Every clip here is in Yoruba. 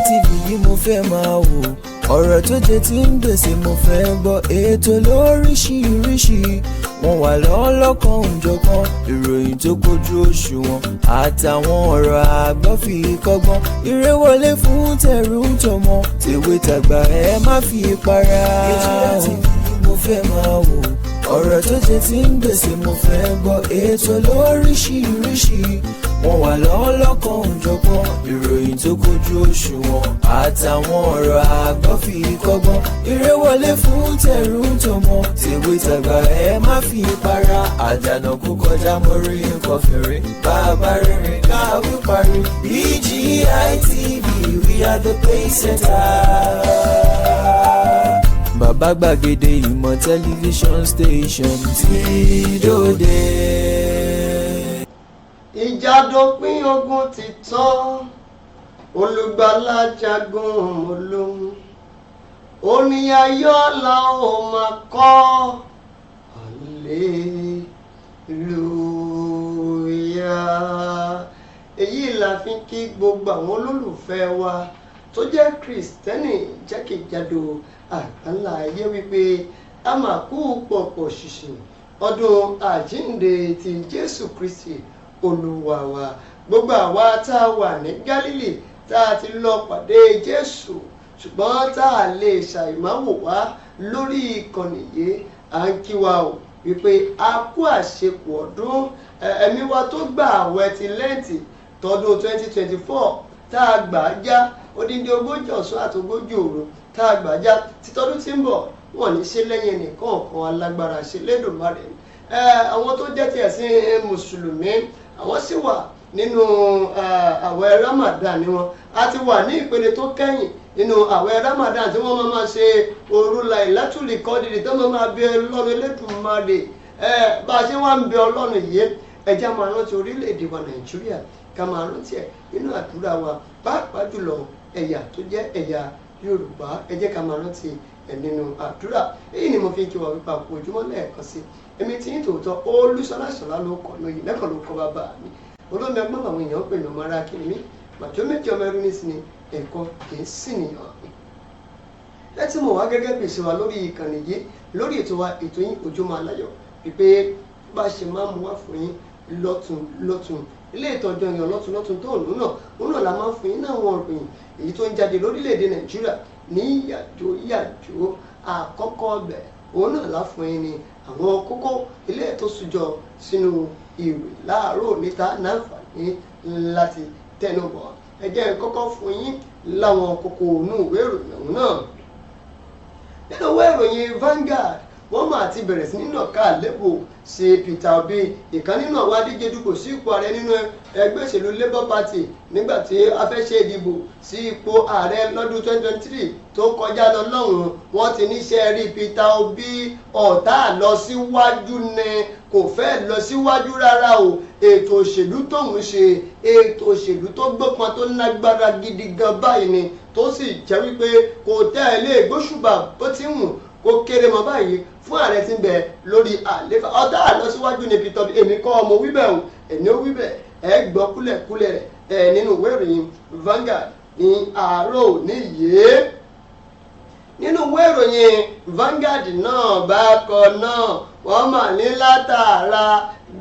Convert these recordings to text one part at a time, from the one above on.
TV yìí mo fẹ́ máa wò, ọ̀rọ̀ tó jẹ tí ń gbèsè mo fẹ́ gbọ́, ètò lóríṣiríṣi wọ́n wà lọ́lọ́kan òjọ̀kan, ìròyìn tó kojú òṣùwọ̀n àtàwọn ọ̀rọ̀ àgbọ́ fi kọ́gbọ́n, eré wọlé fún tẹ̀rù tọmọ, tèwe tàgbà ẹ má fi para. Ipinle TV mo fẹ́ máa wò, ọ̀rọ̀ tó jẹ tí ń gbèsè mo fẹ́ gbọ́, ètò lóríṣiríṣi wọ́n wà lọ́lọ́kan òjọ̀kan, ìròyìn tó kojú òṣùwọ̀n àtàwọn ọ̀rọ̀ àgbọ́ fi kọ́gbọ́n, eré wọlé fún tẹ̀rù tọmọ, tèwe tàgbà ẹ má fi para. Àjànàkú kọjá mórí nǹkan fèrè, bàbá rere káwí parí. BGI TV, we are the pace setters. Bàbá gbàgede ìmọ̀ tẹlifíṣọ̀n station tí dòde. Ìjà dópin ogun ti tán, olùgbàlà jagun olóhùn, orin ayọ̀ la ó máa kọ, hallelujah. Èyí la fi ń kí gbogbo àwọn olólùfẹ́ wa tó jẹ́ Kristẹni jákèjádò àgbáńlá ayé wípé a máa kú pọ̀pọ̀ ṣìṣìn ọdún àjíǹde ti Jésù Kristi Olúwa wa. Gbogbo àwa tá a wà ní Gálílì tá a ti lọ pàdé Jésù ṣùgbọ́n tá a lè ṣàìmáwò wá lórí ìkànnì yìí, à ń kí wa o wípé a kú àṣepọ̀ ọdún ẹ̀mí wa tó gbà àwẹ̀ ti lẹ́ǹtì tọdún 2024 tá a gbà á já odindi 40 ọ̀sán àti 40 òru tá a gbà á já títọ́dún tí ń bọ̀ wọ́n ní ṣe lẹ́yìn nìkan kan alágbára ṣe lédùmarè. Àwọn tó jẹ́ ti ẹ̀sìn mùsùlùmí àwọn sì wà nínú àwẹ̀ Ramadan ni wọn. A ti wà ní ìpele tó kẹ́yìn nínú àwẹ̀ Ramadan tí wọ́n máa ṣe òru Lailatul Qadri tó máa bẹ Ọlọ́run Elédùmarè. Bá a ṣe wá ń bẹ Ọlọ́run yìí, ẹja máa rántí orílẹ̀-èdè wa Nàìjíríà, ká máa rántí ẹ̀ nínú àdúrà wa, pàápàá jùlọ ẹ̀yà tó jẹ́ ẹ̀yà Yorùbá, ẹ jẹ́ ká máa rántí ẹ̀ nínú àdúrà. Èyí ni mo fi ń kí wa wípé àpò ojúmọ́ lẹ́ẹ̀kan sí. Èmi tí ń tòótọ́ Olúṣọlá ló kọ́ lóyìn lẹ́kọ̀ọ́ ló kọ́ bàbá mi. Olómi ẹgbọ́n àwọn èèyàn pè ní ọmọ ara kí ni mí, màjọ méjì ọmọ ẹrú nísìnyí ẹ̀kọ́ kì í sì nìyàn. Ẹ ti mọ̀ wá gẹ́gẹ́ bí ìṣe wa lórí ìkànnì yìí, lórí ètò wa, ètò yín Ojúmọ́ Aláyọ̀, wípé bá a ṣe máa mú wá fún yín lọ́tun ilé ìtọ́jú èèyàn lọ́tun tó òun náà la máa ń fún yín náà wọn ròyìn èyí tó ń jáde lórílẹ̀‐èdè Nàìjíríà ní yàjó àkọ́kọ́ ọbẹ̀ òun náà la fún yín ní àwọn kókó ilé tó sùjọ sínú ìwé láàárọ̀ níta náǹfààní láti tẹnubọ̀. Ẹ jẹ́ kọ́kọ́ fún yín láwọn kókó inú ìwé ìròyìn ọ̀hún náà. Nínú ìwé ìròyìn Vanguard, wọ́n máa ti bẹ̀rẹ̀ sí nínú ọ̀ká àlébò sí Peter Obi, ìkan nínú àwọn adíje dupò sí ipò ààrẹ nínú ẹgbẹ́ òṣèlú Labour Party nígbà tí a fẹ́ ṣe ìdìbò sí ipò ààrẹ lọ́dún 2023 tó kọjá lọ lọ́hùn-ún. Wọ́n ti níṣẹ́ rí Peter Obi ọ̀tá lọ síwájú ni, kò fẹ́ lọ síwájú rárá o. Ètò òṣèlú tóun ṣe ètò òṣèlú tó gbópọn tó lágbára gidi gan báyìí ni, tó sì jẹ́ wípé kò tẹ̀lé gbóṣùbà bó ti wù kó kéré mọ́ báyìí fún ààrẹ tí ń bẹ lórí àléfà. Ọ̀tá àlọsíwájú ni Peter Obi, èmi kọ́ ọmọ wíbẹ̀ o, ẹni ó wíbẹ̀ ẹ gbọ́ kúlẹ̀kúlẹ̀ rẹ̀ nínú ìwé ìròyìn Vanguard ní àárọ̀ níyé. Nínú ìwé ìròyìn Vanguard náà bákan náà wọ́n mà ní látara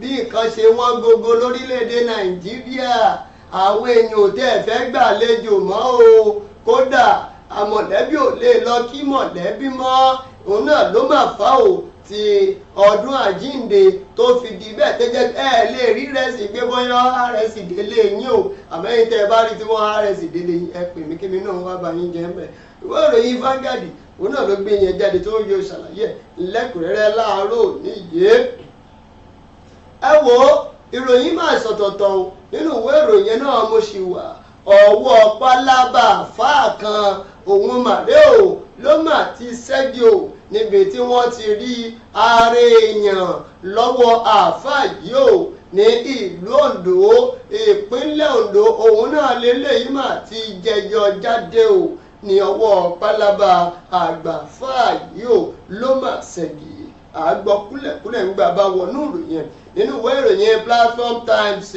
bí nǹkan ṣe wọ́n gógó lórílẹ̀‐èdè Nàìjíríà, àwọn èèyàn ò tẹ́ fẹ́ gbàlejò mọ́ o, kódà àmọ̀lẹ́bí ò lè lọ kí mọ̀lẹ́bí mọ́. Òun náà ló máa fà ó ti ọdún àjíǹde tó fi di bẹ́ẹ̀ tẹ́jẹ́ lè rí rẹ́sì gbé bóyá àrẹ́sì délé yín o, àmọ́ ẹ̀yin tẹ́ ẹ bá rí tí wọ́n àrẹ́sì délé yín ẹ pè mí kémi náà wá bá yín jẹ́ mbẹ́. Ìwé ìròyìn Vanguard òun náà ló gbé yẹn jáde tó yọ ṣàlàyé lẹ́kùnrẹ́rẹ́ láàárọ̀ níyé. Ẹ wo ìròyìn máa sọ̀tọ̀tọ̀ o, nínú ìwé ìròyìn náà mo ṣì wà. Ọwọ́ pálábà fáà kan òun màdé o ló mà ti ṣẹ́gi o níbi tí wọ́n ti rí ààrẹ èèyàn lọ́wọ́ àáfàá yìí o ní ìlú Ondo, ìpínlẹ̀ Ondo. Òun náà lélẹ́yìí mà ti jẹyọ jáde o ní ọwọ́ pálábà àgbàfáà yìí o ló mà ṣẹ́gi. Àgbọ̀ kúlẹ̀kúlẹ̀ ń gbà bá wọnú ìròyìn nínú ìwé ìròyìn Platform Times.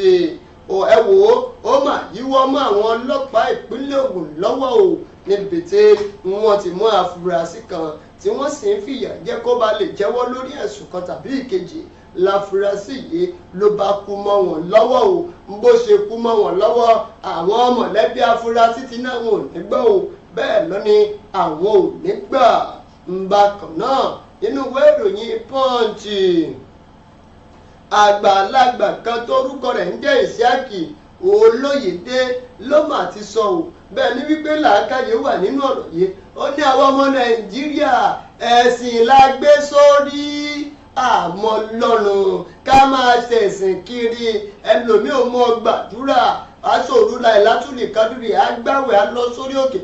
ẹ wò ó mà yíwọ́ mọ́ àwọn ọlọ́pàá ìpínlẹ̀ Ògùn lọ́wọ́ o níbi tí wọ́n ti mú àfúrásì kan tí wọ́n sì ń fìyà jẹ kó ba lè jẹ́wọ́ lórí ẹ̀sùn kan tàbí ìkejì láfúrásì yìí ló bá kú mọ́ wọn lọ́wọ́ o bó ṣe kú mọ́ wọn lọ́wọ́ àwọn mọ̀lẹ́bí àfúrásì ti náà wọn ò ní gbà o bẹ́ẹ̀ lọ ni àwọn ò ní gbà bákan náà nínú ìwé ìròyìn Punch àgbàlagbà kan tórúkọ rẹ̀ ń jẹ́ Ìsíákì Olóyèdé ló mà ti sọ ò bẹ́ẹ̀ ni wípé làákàyè wà nínú ọ̀rọ̀ yìí ó ní àwọn ọmọ Nàìjíríà ẹ̀sìn la gbé sórí àmọ́ lọ́rùn ká máa ṣẹ̀sìn kiri ẹlòmíì ò mọ gbàdúrà aṣòru láì látúlì kádùrì àgbàwẹ̀ á lọ sórí òkè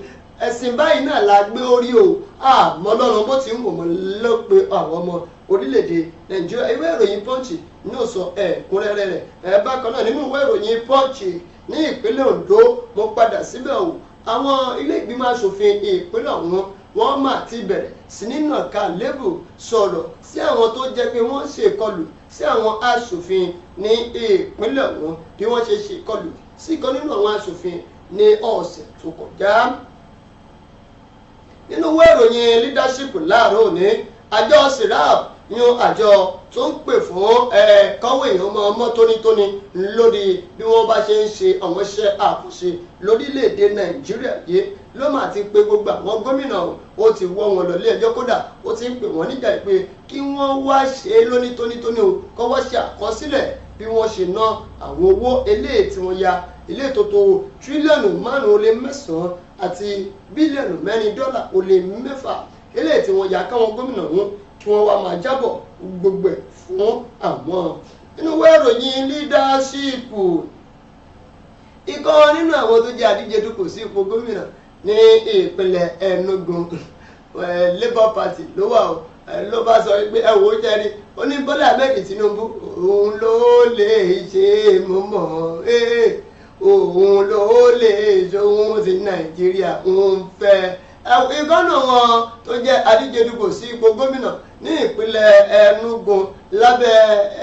ẹ̀sìn báyìí náà la gbé orí o àmọ́ lọ́rùn bó ti ń wò mọ́ ló pe àwọn ọmọ orílẹ̀-èdè Nàìjíríà ìwé ìròyìn Punch ní ó sọ ẹ̀kúnrẹ́rẹ́ rẹ̀ bákan náà nínú ìwé ìròyìn Punch ní ìpínlẹ̀ Ondo mo padà síbẹ̀ o àwọn ilé ìgbìmọ̀ asòfin ìpínlẹ̀ ọ̀hún wọ́n mà ti bẹ̀rẹ̀ sí ní nàka lébù sọ̀rọ̀ sí àwọn tó jẹ́ pé wọ́n ṣe ìkọlù sí àwọn asòfin ní ìpínlẹ̀ ọ̀hún bí wọ́n ṣe ṣe ìkọlù sí ìkan nínú àwọn asòfin ní ọ̀sẹ̀ tó kọjá. nínú ìwé ìròyìn leadership láàárọ̀ òní àjọ Sirap yan àjọ tó ń pè fún kọ́wé èèyàn ọmọ tónítóní lórí bí wọ́n bá ṣe ń ṣe àwọn iṣẹ́ àkànṣe lórílẹ̀‐èdè Nàìjíríà yìí ló mà ti pé gbogbo àwọn gómìnà ó ti wọ́ wọn lọ ilé ẹjọ́ kódà ó ti ń pè wọ́n níjà pé kí wọ́n wá ṣe lóní tónítóní o kọ́ wọ́n ṣe àkọsílẹ̀ bí wọ́n ṣe ná àwọn owó eléyìí tí wọ́n ya ilé tó tó tírílíọ̀nù 5.9 àti bílíọ̀nù $4.6 eléyìí tí wọ́n ya káwọn gómìnà wọn kí wọ́n wá máa jábọ̀ gbogbo ẹ̀ fún àwọn. nínú ìwé ìròyìn leadership ikọ̀ nínú àwọn tó jẹ́ àdíje dupò sí ipò gómìnà ní ìpínlẹ̀ Enugu Labour Party ló wà o ló bá sọ pé ẹ wò ó jẹ́rí ó ní Bọ́lá Ahmed Tinubu òun ló lè ṣe mú mọ́ òun ló lè ṣe òun sí Nàìjíríà òun fẹ́ ìgọ́nà wọn tó jẹ́ àdíje dupò sí ipò gómìnà ní ìpínlẹ̀ Enugu lábẹ́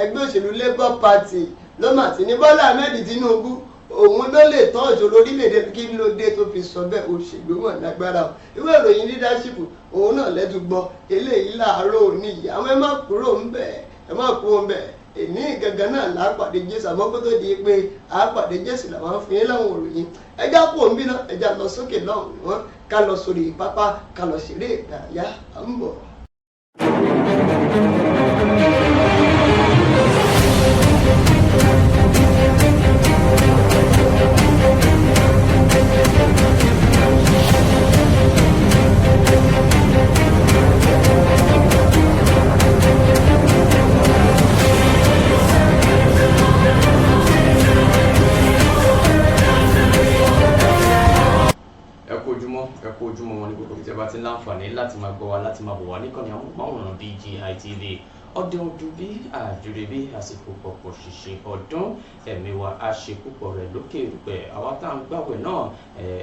ẹgbẹ́ òṣèlú Labour Party ló mà ti ní Bọ́lá Ahmed Tinubu òun ló lè tán ìṣòro orílẹ̀-èdè kí ló dé tó fi sọ bẹ́ẹ̀ òṣèlú wọn lágbára o ìwé ìròyìn leadership òun náà lẹ́tù gbọ́ eléyìí láàárọ̀ òní yìí àwọn ẹ má kúrò ń bẹ̀ ẹ má kúrò ń bẹ̀ èní gangan náà lápàdé Jésù àmọ́ kó tó di pé àpàdé Jésù làwọn fi ń láwọn òròyìn ẹjá kú òun bí náà ẹjá lọ sókè lọ́hùn wọn ká lọ sórí pápá ká lọ ṣeré ìdárayá à ń bọ̀. ojúmọ́ wọn ní gbogbo tí a bá ti ń láǹfààní láti máa gbọ́ wa láti máa bọ̀ wá níkànnì àwọn máwòrán BGI TV ọdún ọdún bí àjùrè bí àsìkò pọ̀pọ̀ ṣìṣe ọdún ẹ̀mí wa á ṣe púpọ̀ rẹ̀ lókè rúpẹ̀ àwa tá à ń gbàwẹ̀ náà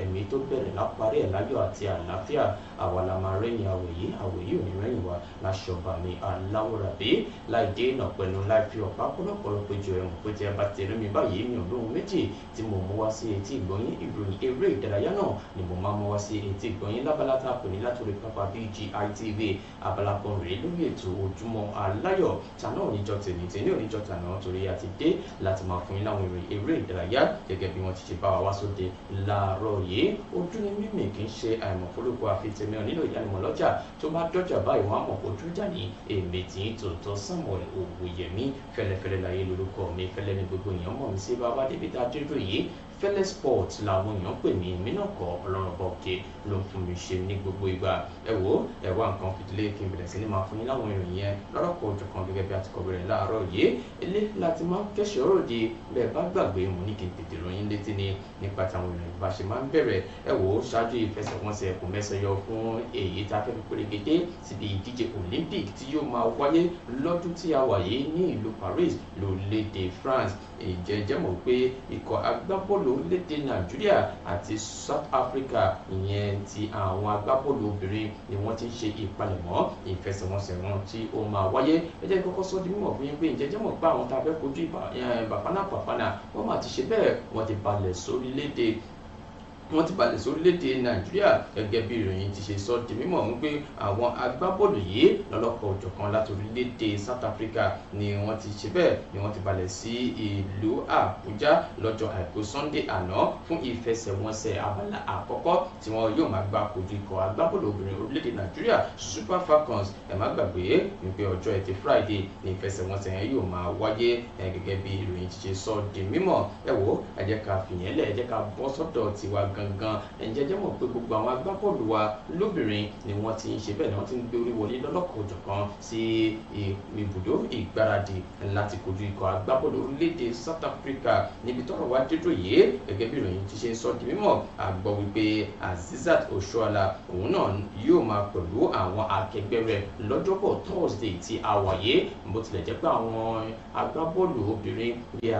ẹ̀mí tó bẹ̀rẹ̀ láparí ẹ̀ láyọ̀ àti àlàáfíà àwa la máa rẹ́yìn àwẹ̀ yìí ò ní rẹ́yìn wa láṣọ ọba mi aláwòrán bí láì dé ìnà pẹ̀lú láì fi ọ̀pá pọ̀lọpọ̀lọ péjọ ẹ̀wọ̀n pé tí a bá tẹ̀lé mi báyìí mi ò lóhun méjì tí mo mú wá sí etí ìgbọ̀nyín ìròyìn eré ìdárayá náà ni mo máa mú wá sí etí ìgbọ̀nyín lábala tá a pè ní látòrí pápá BGI TV abala kan rèé lórí ètò ojúmọ́ aláyọ̀ tàná oníjọ tèmi tèmi oníjọ tàná torí a ti dé láti máa fún yín láwọn ìròyìn eré ìdárayá gẹ́gẹ́ bí wọ́n ti ṣe bá wa wá sóde láàárọ̀ yìí ojú ni mímì kì í ṣe àìmọ̀fólókò àfitẹ́mi nílò ìdánimọ̀ lọ́jà tó bá dọ́jà báyìí wọ́n á mọ̀ ojú jáde èmi tí ń tòótọ́ Samuel Owóyẹmí fẹ́lẹ́fẹ́lẹ́ láyé lórúkọ mi fẹ́lẹ́ ní gbogbo èèyàn mọ̀ mí sí bàbá débi tá a dé dúró yìí fẹ́lẹ́ sport làwọn èèyàn pè mí èmi náà kọ́ ọlọ́run bọ̀ òkè ló ń fún mi ṣe ní gbogbo ìgbà ẹ wò ẹ wá nǹkan fìdílé kí n bẹ̀rẹ̀ sí ní máa fún yín láwọn ìròyìn yẹn lọ́rọ̀kọ̀ ojú kan gẹ́gẹ́ bí a ti kọ bẹ̀rẹ̀ láàárọ̀ yìí ilé láti máa ń kẹ́sọ̀ ọ̀rọ̀ di bẹ́ẹ̀ bá gbàgbé mo ní kí n tètè ròyìn létí ni nípa táwọn ìròyìn bá ṣe máa ń bẹ̀rẹ̀ ẹ wò ṣáájú ìfẹsẹ̀wọnsẹ̀ kò mẹ́sẹ̀yọ fún èyí tá a fẹ́ fi pérégedé síbi ìdíje Olympic tí yóò máa wáyé lọ́dún tí a wà yìí ní ìlú Paris lórílẹ̀‐èdè France ìjẹ́jẹ́ mọ̀ pé ikọ̀ agbábọ́ọ̀lù orílẹ̀-èdè Nàìjíríà àti South Africa ìyẹn ti àwọn agbábọ́ọ̀lù obìnrin ni wọ́n ti ń ṣe ìpalẹ̀mọ́ ìfẹsẹ̀wọnsẹ̀ wọn tí ó máa wáyé. Ẹ jẹ́ kọ́kọ́ sọ di mímọ̀ fún yín pé ìjẹ́jẹ́ mọ̀ pé àwọn tá a fẹ́ kojú Bafana wọ́n máa ti ṣe bẹ́ẹ̀ wọ́n ti balẹ̀ sórílẹ̀-èdè Nàìjíríà gẹ́gẹ́ bí ìròyìn ti ṣe sọ di mímọ̀ wípé àwọn agbábọ́ọ̀lù yìí lọ́lọ́kọ̀ òjọ̀kan láti orílẹ̀-èdè South Africa ni wọ́n ti ṣe bẹ́ẹ̀ ni wọ́n ti balẹ̀ sí ìlú Àbújá lọ́jọ́ àìkú Sunday àná fún ìfẹsẹ̀wọnsẹ̀ abala àkọ́kọ́ tí wọ́n yóò máa gbá kojú ikọ̀ agbábọ́ọ̀lù obìnrin orílẹ̀-èdè Nàìjíríà Super Falcons. Ẹ má gbàgbé wípé ọjọ́ Ẹtì Friday ni ìfẹsẹ̀wọnsẹ̀ yẹn yóò máa wáyé gẹ́gẹ́ bí ìròyìn ti ṣe sọ di mímọ̀. Ẹ wò ẹ jẹ́ ká fìyẹn lẹ̀ ẹ jẹ́ ká bọ́ sọ́dọ̀ tiwa gangan. Ǹjẹ́ jẹ́ mọ̀ pé gbogbo àwọn agbábọ́ọ̀lù wa lóbìnrin ni wọ́n ti ń ṣe bẹ́ẹ̀ ni wọ́n ti ń gbé orí wọlé lọ́lọ́kọ̀ òjọ̀kan sí ibùdó ìgbáradì láti kojú ikọ̀ agbábọ́ọ̀lù orílẹ̀-èdè South Africa níbi tọ́rọ̀ wá dédò yìí gẹ́gẹ́ bí ìròyìn ti ṣe sọ di mímọ̀. A gbọ́ wípé Azizat Oshoala òun náà yóò máa pẹ̀lú àwọn akẹgbẹ́ rẹ̀ lọ́jọ́bọ̀ Thursday tí a wáyé bó tilẹ̀ jẹ́ pé àwọn agbábọ́ọ̀lù obìnrin bíi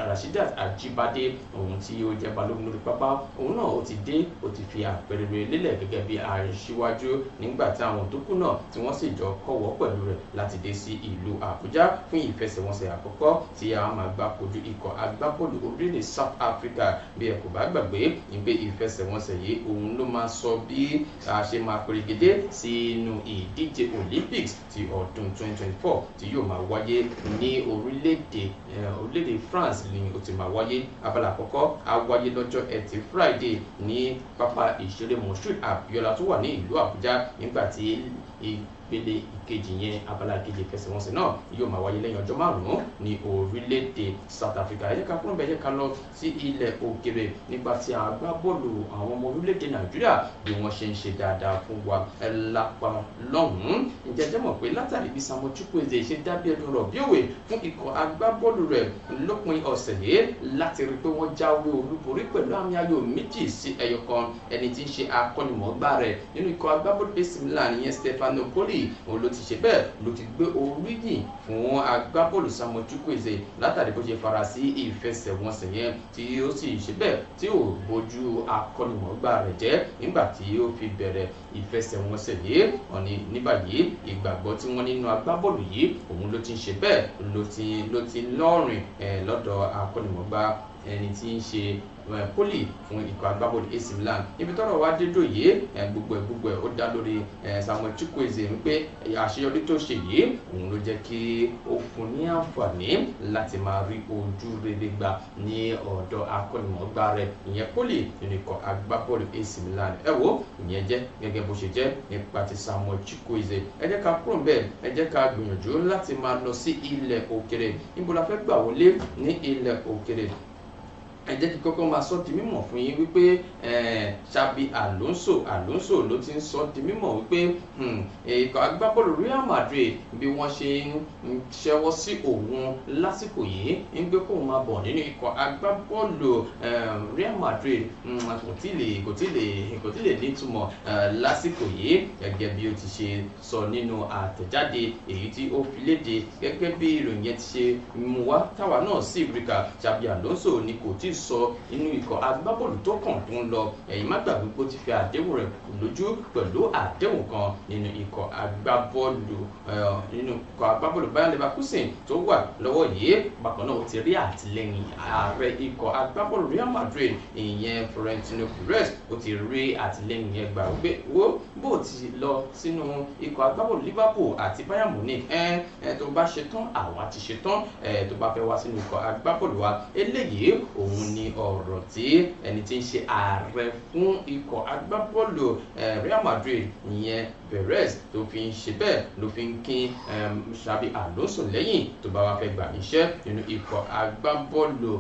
Rasheedat Ajibade òun tí ó jẹ́ balógun lórí pápá òun náà ó ti dé ó ti fi àpẹẹrẹ lélẹ̀ gẹ́gẹ́ bí aṣíwájú nígbà tí àwọn tó kù náà tí wọ́n sì jọ kọ́wọ́ pẹ̀lú rẹ̀ láti dé sí ìlú Àbújá fún ìfẹsẹ̀wọnsẹ̀ àkọ́kọ́ tí a máa gbá kojú ikọ̀ agbábọ́ọ̀lù orílẹ̀-èdè South Africa. Bí ẹ kò bá gbàgbé ìgbé ìfẹsẹ̀wọnsẹ̀ yìí òun ló máa sọ bí a ṣe máa perégedé sínú ìdíje Olympics ti ọdún 2024 tí yóò máa wáyé ní orílẹ̀-èdè France ni ó ti máa wáyé. Abala àkọ́kọ́ á wáyé lọ́jọ́ Ẹtì Friday ní pápá ìṣeré Moshood Abiola tó wà ní ìlú Àbújá nígbà tí ìpele ìkejì yẹn abala kejì ìfẹsẹ̀wọnsẹ̀ náà yóò máa wáyé lẹ́yìn ọjọ́ márùn-ún ní orílẹ̀-èdè South Africa. Ẹ jẹ́ ká kúrò bẹ́ẹ̀ jẹ́ ká lọ sí ilẹ̀ òkèrè nípa tí àwọn agbábọ́ọ̀lù àwọn ọmọ orílẹ̀-èdè Nàìjíríà bí wọ́n ṣe ń ṣe dáadáa fún wa lápá lọ́hùn-ún. Ǹjẹ́ jẹ́ mọ̀ pé látàrí bí Samuel Chukwueze ṣe dábí ẹdun rọ̀ bí òwe fún ikọ̀ agbábọ́ọ̀lù rẹ̀ lópin ọ̀sẹ̀ yìí láti rí pé wọ́n jáwé olúborí pẹ̀lú àmì ayò 2-1 ẹni tí ń ṣe akọ́nimọ̀ọ́gbá rẹ̀ nínú ikọ̀ agbábọ́ọ̀lù AC Milan ìyẹn Stefano Poli òun ló ti ṣe bẹ́ẹ̀ ló ti gbé oríyìn fún agbábọ́ọ̀lù Samuel Chukwueze látàrí bó ṣe fara sí ìfẹsẹ̀wọnsẹ̀ yẹn tí ó sì ṣe bẹ́ẹ̀ tí ò bójú akọ́nimọ̀ọ́gbá rẹ̀ jẹ́ nígbà tí ó fi bẹ̀rẹ̀ ìfẹsẹ̀wọnsẹ̀ yìí. Wọ́n ní ní báyìí ìgbàgbọ́ tí wọ́n nínú agbábọ́ọ̀lù yìí òun ló ti ń ṣe bẹ́ẹ̀ ló ti lọ́rìn lọ́dọ̀ akọ́nimọ̀ọ́gbá ẹni tí ń ṣe Poli fún ikọ̀ agbábọ́ọ̀lù AC Milan. Ibi tọ́rọ̀ wá dédò yìí gbogbo ẹ̀ ó dá lórí Samuel Chukwueze wípé àṣeyọrí tó ṣe yìí òun ló jẹ́ kí ó fún ní àǹfààní láti máa rí ojú rere gbà ní ọ̀dọ̀ akọ́nimọ̀ọ́gbá rẹ̀ ìyẹn Poli nínú ikọ̀ agbábọ́ọ̀lù AC Milan. Ẹ wo ìyẹn jẹ́ gẹ́gẹ́ bó ṣe jẹ́ nípa ti Samuel Chukwueze. Ẹ jẹ́ ká kúrò ńbẹ̀ ẹ jẹ́ ká gbìyànjú láti máa lọ sí ilẹ̀ òkèrè. Níbo la fẹ́ gbà wọlé ní ilẹ̀ òkèrè? Ẹ jẹ́ kí kọ́kọ́ máa sọ di mímọ̀ fún yín wípé Xabi Alonso ló ti ń sọ di mímọ̀ wípé ikọ̀ agbábọ́ọ̀lù Real Madrid bí wọ́n ṣe ń ṣẹ́wọ́ sí òun lásìkò yìí ń gbé kóun máa bọ̀ nínú ikọ̀ agbábọ́ọ̀lù Real Madrid kò tí lè nítumọ̀ lásìkò yìí gẹ́gẹ́ bí ó ti ṣe sọ nínú àtẹ̀jáde èyí tí ó fi léde gẹ́gẹ́ bí ìròyìn yẹn ti ṣe mú wá táwa náà sí ìbríkà. Xabi Alonso ni kò tí sọ inú ikọ̀ agbábọ́ọ̀lù tó kàn tó ń lọ. Ẹ̀yin má gbàgbé pé ó ti fi àdéhùn rẹ̀ lójú pẹ̀lú àdéhùn kan nínú ikọ̀ agbábọ́ọ̀lù Bayer Leverkusen tó wà lọ́wọ́ yìí. Bákan náà ó ti rí àtìlẹ́yìn ààrẹ ikọ̀ agbábọ́ọ̀lù Real Madrid ìyẹn Florentino Perez ó ti rí àtìlẹ́yìn yẹn gbà wípé wo bó ti lọ sínú ikọ̀ agbábọ́ọ̀lù Liverpool àti Bayern Munich tó bá ṣe tán àwa ti ṣe tán tó bá fẹ́ wá sínú ikọ̀ agbábọ́ọ̀lù wa. Eléyìí òun ni ọ̀rọ̀ tí ẹni tí ń ṣe ààrẹ fún ikọ̀ agbábọ́ọ̀lù Real Madrid ìyẹn Perez tó fi ń ṣe bẹ́ẹ̀ ló fi ń kín Xabi Alonso lẹ́yìn tó bá wá fẹ́ gbà iṣẹ́ nínú ikọ̀ agbábọ́ọ̀lù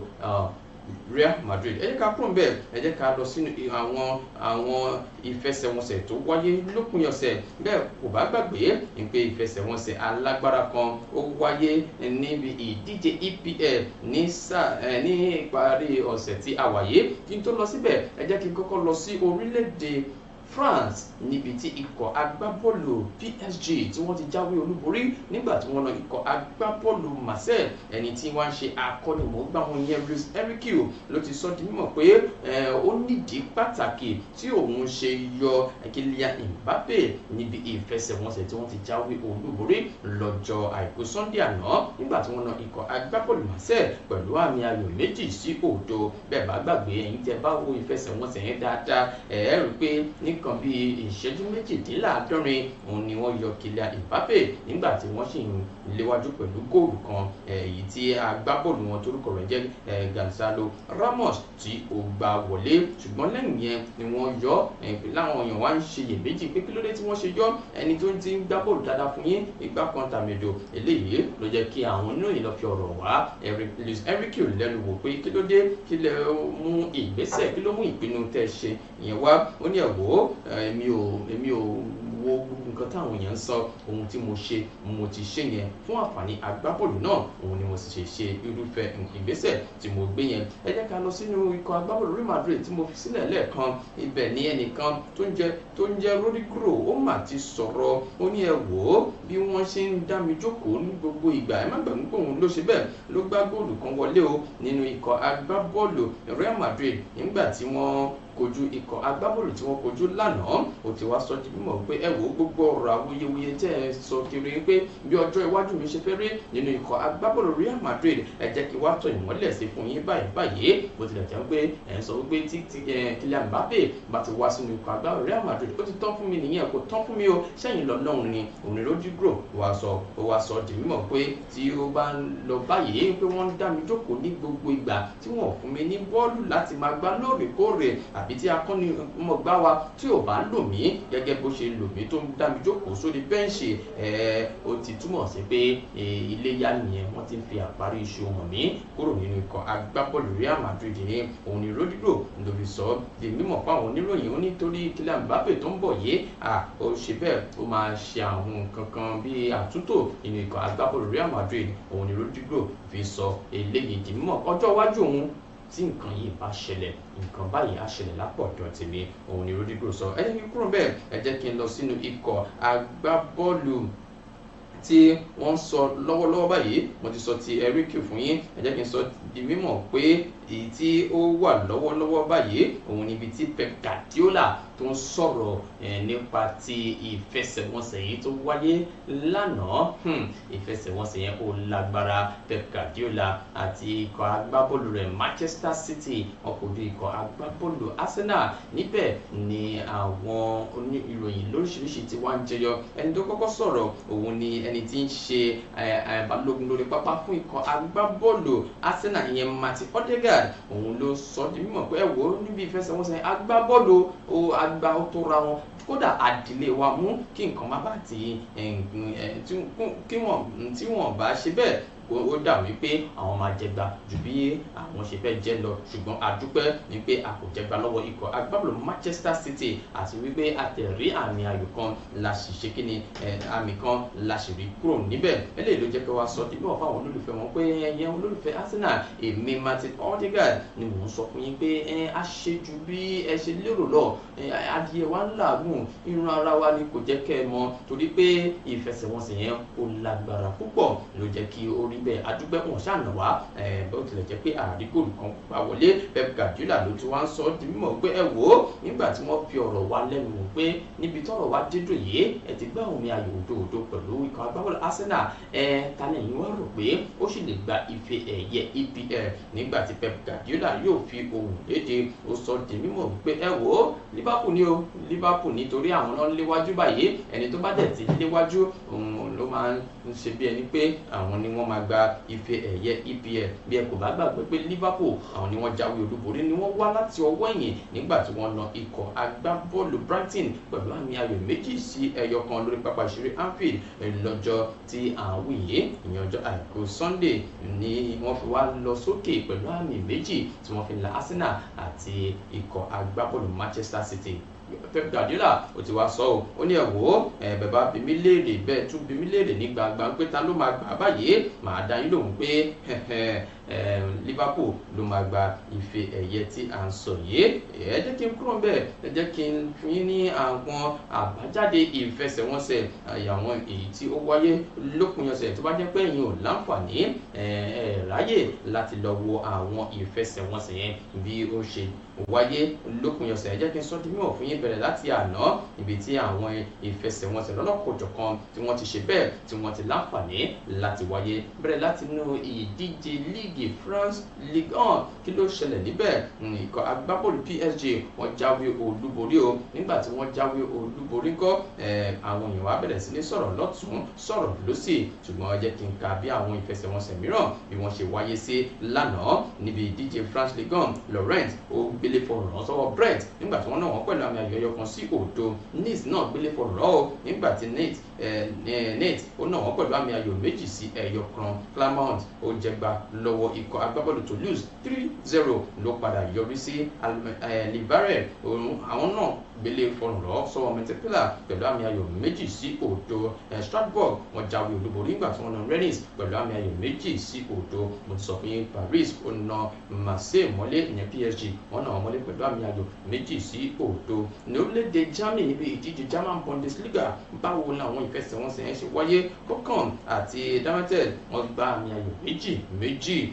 Real Madrid. Ẹ jẹ́ ká kúrò ńbẹ̀ ẹ jẹ́ ká lọ sínú àwọn ìfẹsẹ̀wọnsẹ̀ tó wáyé lópin ọ̀sẹ̀. Bẹ́ẹ̀ kò bá gbàgbé pé ìfẹsẹ̀wọnsẹ̀ alágbára kan ó wáyé níbi ìdíje EPL ní ìparí ọ̀sẹ̀ tí a wáyé. Kí n tó lọ síbẹ̀ ẹ jẹ́ kí n kọ́kọ́ lọ sí orílẹ̀-èdè France níbi tí ikọ̀ agbábọ́ọ̀lù PSG tí wọ́n ti jáwé olúborí nígbà tí wọ́n na ikọ̀ agbábọ́ọ̀lù Marseille. Ẹni tí wọ́n ń ṣe akọ́nimọ̀ọ́gbá wọn yẹn Luis Enrique ló ti sọ di mímọ̀ pé ó nídìí pàtàkì tí òun ṣe yọ Kylian Mbappe níbi ìfẹsẹ̀wọnsẹ̀ tí wọ́n ti jáwé olúborí lọ́jọ́ àìkú Sunday àná nígbà tí wọ́n na ikọ̀ agbábọ́ọ̀lù Marseille pẹ̀lú àmì ayò 2-0. Bẹ́ẹ̀ bá gbàgbé ẹ̀yin tẹ́ bá wo ìfẹsẹ̀wọnsẹ̀ yẹn dáadáa rí i pé nìkan bíi ìṣẹ́jú méjìdínláàádọ́rin òun ni wọ́n yọ Kylian Mbappe nígbà tí wọ́n sì ń léwájú pẹ̀lú góòlù kan èyí tí agbábọ́ọ̀lù wọn torúkọ rẹ̀ jẹ́ Gonzalo Ramos tí ó gbá wọlé. Ṣùgbọ́n lẹ́yìn yẹn ni wọ́n yọ láwọn èèyàn wá ń ṣe iyèméjì pé kí ló dé tí wọ́n ṣe yọ ẹni tó ti ń gbá bọ́ọ̀lù dáadáa fún yín ìgbà kan tàmẹ̀dò. Eléyìí ló jẹ́ kí àwọn oníròyìn lọ fi ọ̀rọ̀ wá Luis Enrique lẹ́nu wò pé kí ló dé kí lẹ mú ìgbésẹ̀ kí ló mú ìpinnu tẹ́ ṣe ìyẹn wá. Ó ní ẹ̀wọ́ èmi ò wo gbogbo nǹkan táwọn èèyàn ń sọ ohun tí mo ṣe mo ti ṣe yẹn fún àǹfààní agbábọ́ọ̀lù náà òun ni mo sì ṣe irúfẹ́ ìgbésẹ̀ tí mo gbé yẹn. Ẹ jẹ́ ká lọ sínú ikọ̀ agbábọ́ọ̀lù Real Madrid tí mo fi sílẹ̀ lẹ́ẹ̀kan. Ibẹ̀ ni ẹnìkan tó ń jẹ́ Rodrigo ó mà ti sọ̀rọ̀. Ó ní ẹ wò ó bí wọ́n ṣe ń dá mi jókòó ní gbogbo ìgbà ẹ má gbàgbé pé òun ló ṣe bẹ́ẹ̀ ló gbá góòlù kan wọlé o nínú ikọ̀ agbábọ́ọ̀lù Real Madrid nígbà tí wọ́n kojú ikọ̀ agbábọ́ọ̀lù tí wọ́n kojú lánàá. Ó ti wá sọ di mímọ̀ pé ẹ wò ó gbogbo ọ̀rọ̀ awuyewuye tẹ́ ẹ sọ kiri pé bí ọjọ́ iwájú mi ṣe fẹ́ rí nínú ikọ̀ agbábọ́ọ̀lù Real Madrid ẹ jẹ́ kí wá tọ̀ ìmọ́lẹ̀ sí fún yín báyìí. Bó tilẹ̀ jẹ́ pé ẹ̀ ń sọ wípé tí Kylian Mbappe bá ti wá sínú ikọ̀ agbábọ́ọ̀lù Real Madrid ó ti tán fún mi nìyẹn kò tán fún mi o sẹ́yìn lọ́lọ́run ni òun ni Rodrigo wá sọ di mímọ̀ pé tí ó bá ń lọ báyìí pé wọ́n ń dá mi jókòó ní gbogbo ìgbà tí wọ́n fún mi ní bọ́ọ̀lù láti máa gbá lóòrèkóòrè àbí tí akọ́nimọ̀ọ́gbá wa tí ò bá lò mí gẹ́gẹ́ bó ṣe lò mí tó ń dá mi jókòó sórí bẹ́ǹṣì ó ti túmọ̀ sí pé iléyá nìyẹn wọ́n ti ń fi àparí iṣu hàn mí kúrò nínú ikọ̀ agbábọ́ọ̀lù Real Madrid ní òun ni Rodrigo ló fi sọ di mímọ̀ fún àwọn oníròyìn ó nítorí Kylian Mbappe tó ń bọ̀ yìí ó ṣe bẹ́ẹ̀ ó máa ṣe àwọn nǹkan kan bíi àtúntò nínú ikọ̀ agbábọ́ọ̀lù Real Madrid òun ni Rodrigo fi sọ eléyìí di mímọ̀ ọjọ́ iwájú òun tí nǹkan yìí bá ṣẹlẹ̀ nǹkan báyìí á ṣẹlẹ̀ lápọ̀dọ̀ tèmi òun ni Rodrigo sọ. ẹ jẹ́ kí n kúrò bẹ́ẹ̀ ẹ jẹ́ kí n lọ sínú ikọ̀ agbábọ́ọ̀lù tí wọ́n sọ lọ́wọ́lọ́wọ́ báyìí. Mo ti sọ ti Enrique fún yín ẹ jẹ́ kí n sọ di mímọ̀ pé èyí tí ó wà lọ́wọ́lọ́wọ́ báyìí òun níbi tí Pep Guardiola tó ń sọ̀rọ̀ nípa ti ìfẹsẹ̀wọnsẹ̀ yìí tó wáyé lánàá. Ìfẹsẹ̀wọnsẹ̀ yẹn ó lágbára. Pep Guardiola àti ikọ̀ agbábọ́ọ̀lù rẹ̀ Manchester City wọn kò dé ikọ̀ agbábọ́ọ̀lù Arsenal. Níbẹ̀ ni àwọn oníròyìn lóríṣiríṣi tí wọ́n ń jẹyọ. Ẹni tó kọ́kọ́ sọ̀rọ̀ òun ni ẹni tí ń ṣe balógun lórí pápá fún ikọ̀ agbábọ́ọ̀lù Arsenal ìyẹn Martin Odegaard. Òun ló sọ di mímọ̀ pé ẹ wò ó níbi ìfẹsẹ̀wọnsẹ̀ agbábọ́ọ̀lù àgbà ó tó ra wọn kódà àdílé wa mú kí nǹkan má bàa tí wọ́n bá ṣe bẹ́ẹ̀ ó dà wípé àwọn máa jẹgba ju bí àwọn ṣe fẹ́ jẹ lọ ṣùgbọ́n àdúpẹ́ ni pé a kò jẹgba lọ́wọ́ ikọ̀ agbábọ́ọ̀lù Manchester City àti wípé a tẹ̀ rí àmì ayò kan la sì ṣe kí ni àmì kan la sì rí kúrò níbẹ̀. Eléyìí ló jẹ́ pé wá sọ dípò fáwọn olólùfẹ́ wọn pé ẹ̀yẹ olólùfẹ́ Arsenal èmi Martin Odegaard ni mò ń sọ fún yín pé a ṣe ju bí ẹ ṣe lérò lọ adìẹ wa ń làágùn irun ara wa ni kò jẹ́ kẹ́ ẹ mọ̀ torí pé ìfẹsẹ̀wọnsẹ̀ yẹn ó lágbára púpọ̀ ló jẹ́ kí ó rí bẹ́ẹ̀ adúgbẹ́ wọn ṣàna wá bó tilẹ̀ jẹ́ pé àrígòlù kan pa wọlé. Pep Guardiola ló ti wá ń sọ di mímọ̀ pé ẹ wò ó nígbà tí wọ́n fi ọ̀rọ̀ wa lẹ́nu wò pé níbi tọ́rọ̀ wa dédò yìí ẹ ti gbá omi ayò òdòdó pẹ̀lú ikọ̀ agbábọ́ọ̀lù Arsenal ta lẹ́yìn wọ́n rò pé ó sì lè gba ife ẹ̀yẹ EPL nígbà tí Pep Guardiola yóò fi ohùn léde ó sọ di mímọ̀ pé ẹ wò ó Liverpool nítorí àwọn náà léwájú báyìí ẹni tó bá dẹ̀ ti léwájú òun ló máa ń ṣe bí ẹni pé àwọn ni wọ́n máa gba ife ẹ̀yẹ EPL. Bí ẹ kò bá gbàgbé pé Liverpool àwọn ni wọ́n jáwé olúborí ni wọ́n wá láti ọwọ́ ẹ̀yìn nígbà tí wọ́n na ikọ̀ agbábọ́ọ̀lù Brighton pẹ̀lú àmì ayò 2-1 lórí pápá ìṣeré Anfield lọ́jọ́ tí àwọn yìí ìyẹn ọjọ́ àìkú Sunday ni wọ́n fi wá lọ sókè pẹ̀lú àmì 2 tí wọ́n fi la Arsenal àti ikọ̀ agbábọ́ọ̀lù Manchester City. Pep Guardiola ó ti wá sọ ó ní ẹ wò ó bẹ̀bá bí mi léèrè bẹ́ẹ̀ tún bí mi léèrè ní gbangba pé ta ló máa gbà báyìí màá dá yín lóhùn pé Liverpool ló máa gba ife ẹ̀yẹ tí à ń sọ yìí. Ẹ jẹ́ kí n kúrò bẹ́ẹ̀, ẹ jẹ́ kí n fún yín ní àwọn àbájáde ìfẹsẹ̀wọnsẹ̀ àwọn èyí tí ó wáyé lópin ọ̀sẹ̀ tó bá jẹ́ pé ẹ̀yin ò láǹfààní ráyè láti lọ wo àwọn ìfẹsẹ̀wọnsẹ̀ yẹn bí ó ṣe wáyé lópin ọ̀sẹ̀. Ẹ jẹ́ kí n sọ di mímọ̀ fún yín bẹ̀rẹ̀ láti àná ibi tí àwọn ìfẹsẹ̀wọnsẹ̀ lọ́lọ́kọ̀ọ́jọ̀kan tí wọ́n ti ṣe bẹ́ẹ̀ tí wọ́n ti láǹfààní láti wáyé bẹ̀rẹ̀ láti inú ìdíje líìgì France Ligue 1. Kí ló ṣẹlẹ̀ níbẹ̀? Ikọ̀ agbábọ́ọ̀lù PSG wọ́n jáwé olúborí o. Nígbà tí wọ́n jáwé olúborí ńkọ́ àwọn èèyàn wá bẹ̀rẹ̀ sí ní sọ̀rọ̀ lọ́tún sọ̀rọ̀ lósì, ṣùgbọ́n ẹ jẹ́ kí n ka bí àwọn ìfẹsẹ̀wọnsẹ̀ mìíràn bí wọ́n ṣe wáyé sí lánàá níbi ìdíje France Ligue 1. Laurent ó gbélé fọ̀rọ̀ sọ́wọ́ Brent nígbà tí wọ́n náà wọ́n pẹ̀lú àmì ayò ẹyọ kan sí òdo. Nice náà gbélé fọ̀rọ̀ o nígbà tí Nate ó náà wọ́n pẹ̀lú àmì ayò méjì sí ẹyọ kan. Clermont ó jẹgba lọ́wọ́ ikọ̀ agbábọ́ọ̀lù Toulouse 3-0 ló padà yọrí sí Livarel. Àwọn náà gbélé fọ̀rọ̀ sọ́wọ́ Montpellier pẹ̀lú àmì ayò méjì sí òdo. Strasbourg wọ́n jáwé olúborí nígbà tí wọ́n na Rennes pẹ̀lú àmì ayò méjì sí òdo. Mo ti sọ fún yín Paris ó na Marseille mọ́lé ìyẹn PSG wọ́n náà mọ́lé pẹ̀lú àmì ayò méjì sí òdo. Ní orílẹ̀-èdè Germany níbi ìdíje German Bundesliga báwo làwọn ìfẹsẹ̀wọnsẹ̀ yẹn ṣe wáyé? Kokan àti Darmstadt wọ́n gbá àmì ayò méjì.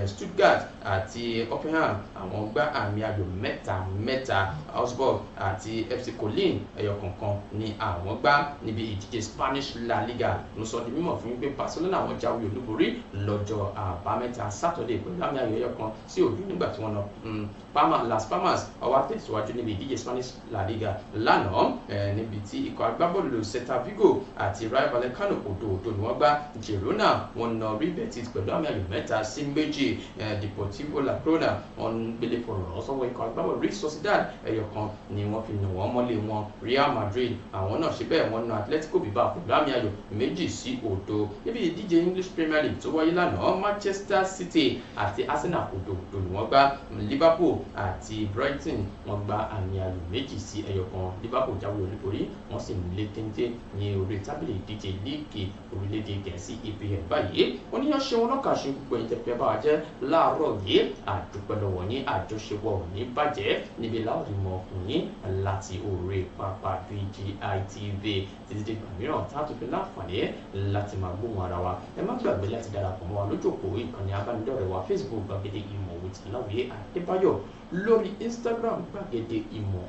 Stuttgart àti Hoffenheim àwọn gbá àmì ayò mẹ́ta. Augsburg àti FC Cologne ẹyọ kọ̀ọ̀kan ni àwọn gbá níbi ìdíje Spanish La Liga. Mo sọ di mímọ̀ fún yín pé Barcelona wọ́n jáwé olúborí lọ́jọ́ àbámẹ́ta Saturday pẹ̀lú àmì ayò ẹyọ kan sí òdo nígbà tí wọ́n na Las Palmas ọwọ́ tẹ̀síwájú níbi ìdíje Spanish La Liga lánàá níbi tí ikọ̀ agbábọ́ọ̀lù Celta Vigo àti Rayo Vallecano òdo ni wọ́n gbá. Girona wọ́n na Real Betis pẹ̀lú àmì ayò 3-2. Deportivo La Corona wọ́n gbélé fọ̀rọ̀ sọ́wọ́ ikọ̀ agbábọ́ọ̀lù Real Sociedad ẹyọ kan ni wọ́n fi nà wọ́n mọ́lé wọn. Real Madrid àwọn náà ṣe bẹ́ẹ̀ wọ́n na Atletico Bilbao pẹ̀lú àmì ayò 2-0. níbi ìdíje English Premier League tó wáyé lánàá Manchester City àti Arsenal òdo ni wọ́n gbá. Liverpool àti Brighton wọ́n gbá àmì ayò 2-1. Liverpool jáwé olúborí wọ́n sì lé téńté ní orí tábìlì ìdíje líìgì orílẹ̀-èdè Gẹ̀ẹ́sì EPL báyìí. Oníyàn ṣe wọn lọ́kà ṣe gbogbo ìtẹ̀pẹ́ bá wa jẹ́ láàárọ̀ yìí. Àdúpẹ́ lọ́wọ́ yín, àjọṣepọ̀ ò ní bàjẹ́ níbi láwùjọ mọ̀ fún yín láti orí pápá BGI TV títí dìgbà mìíràn tá a tún fi láǹfààní láti máa gbóhùn ara wa. Ẹ má gbàgbé láti darapọ̀ mọ́ wa lójú òpó ìkànnì abánidọ́rẹ̀ẹ́ wa Facebook Gbàgede Ìmọ̀ with Láwìyé Adébáyọ̀, lórí Instagram Gbàgede Ìmọ̀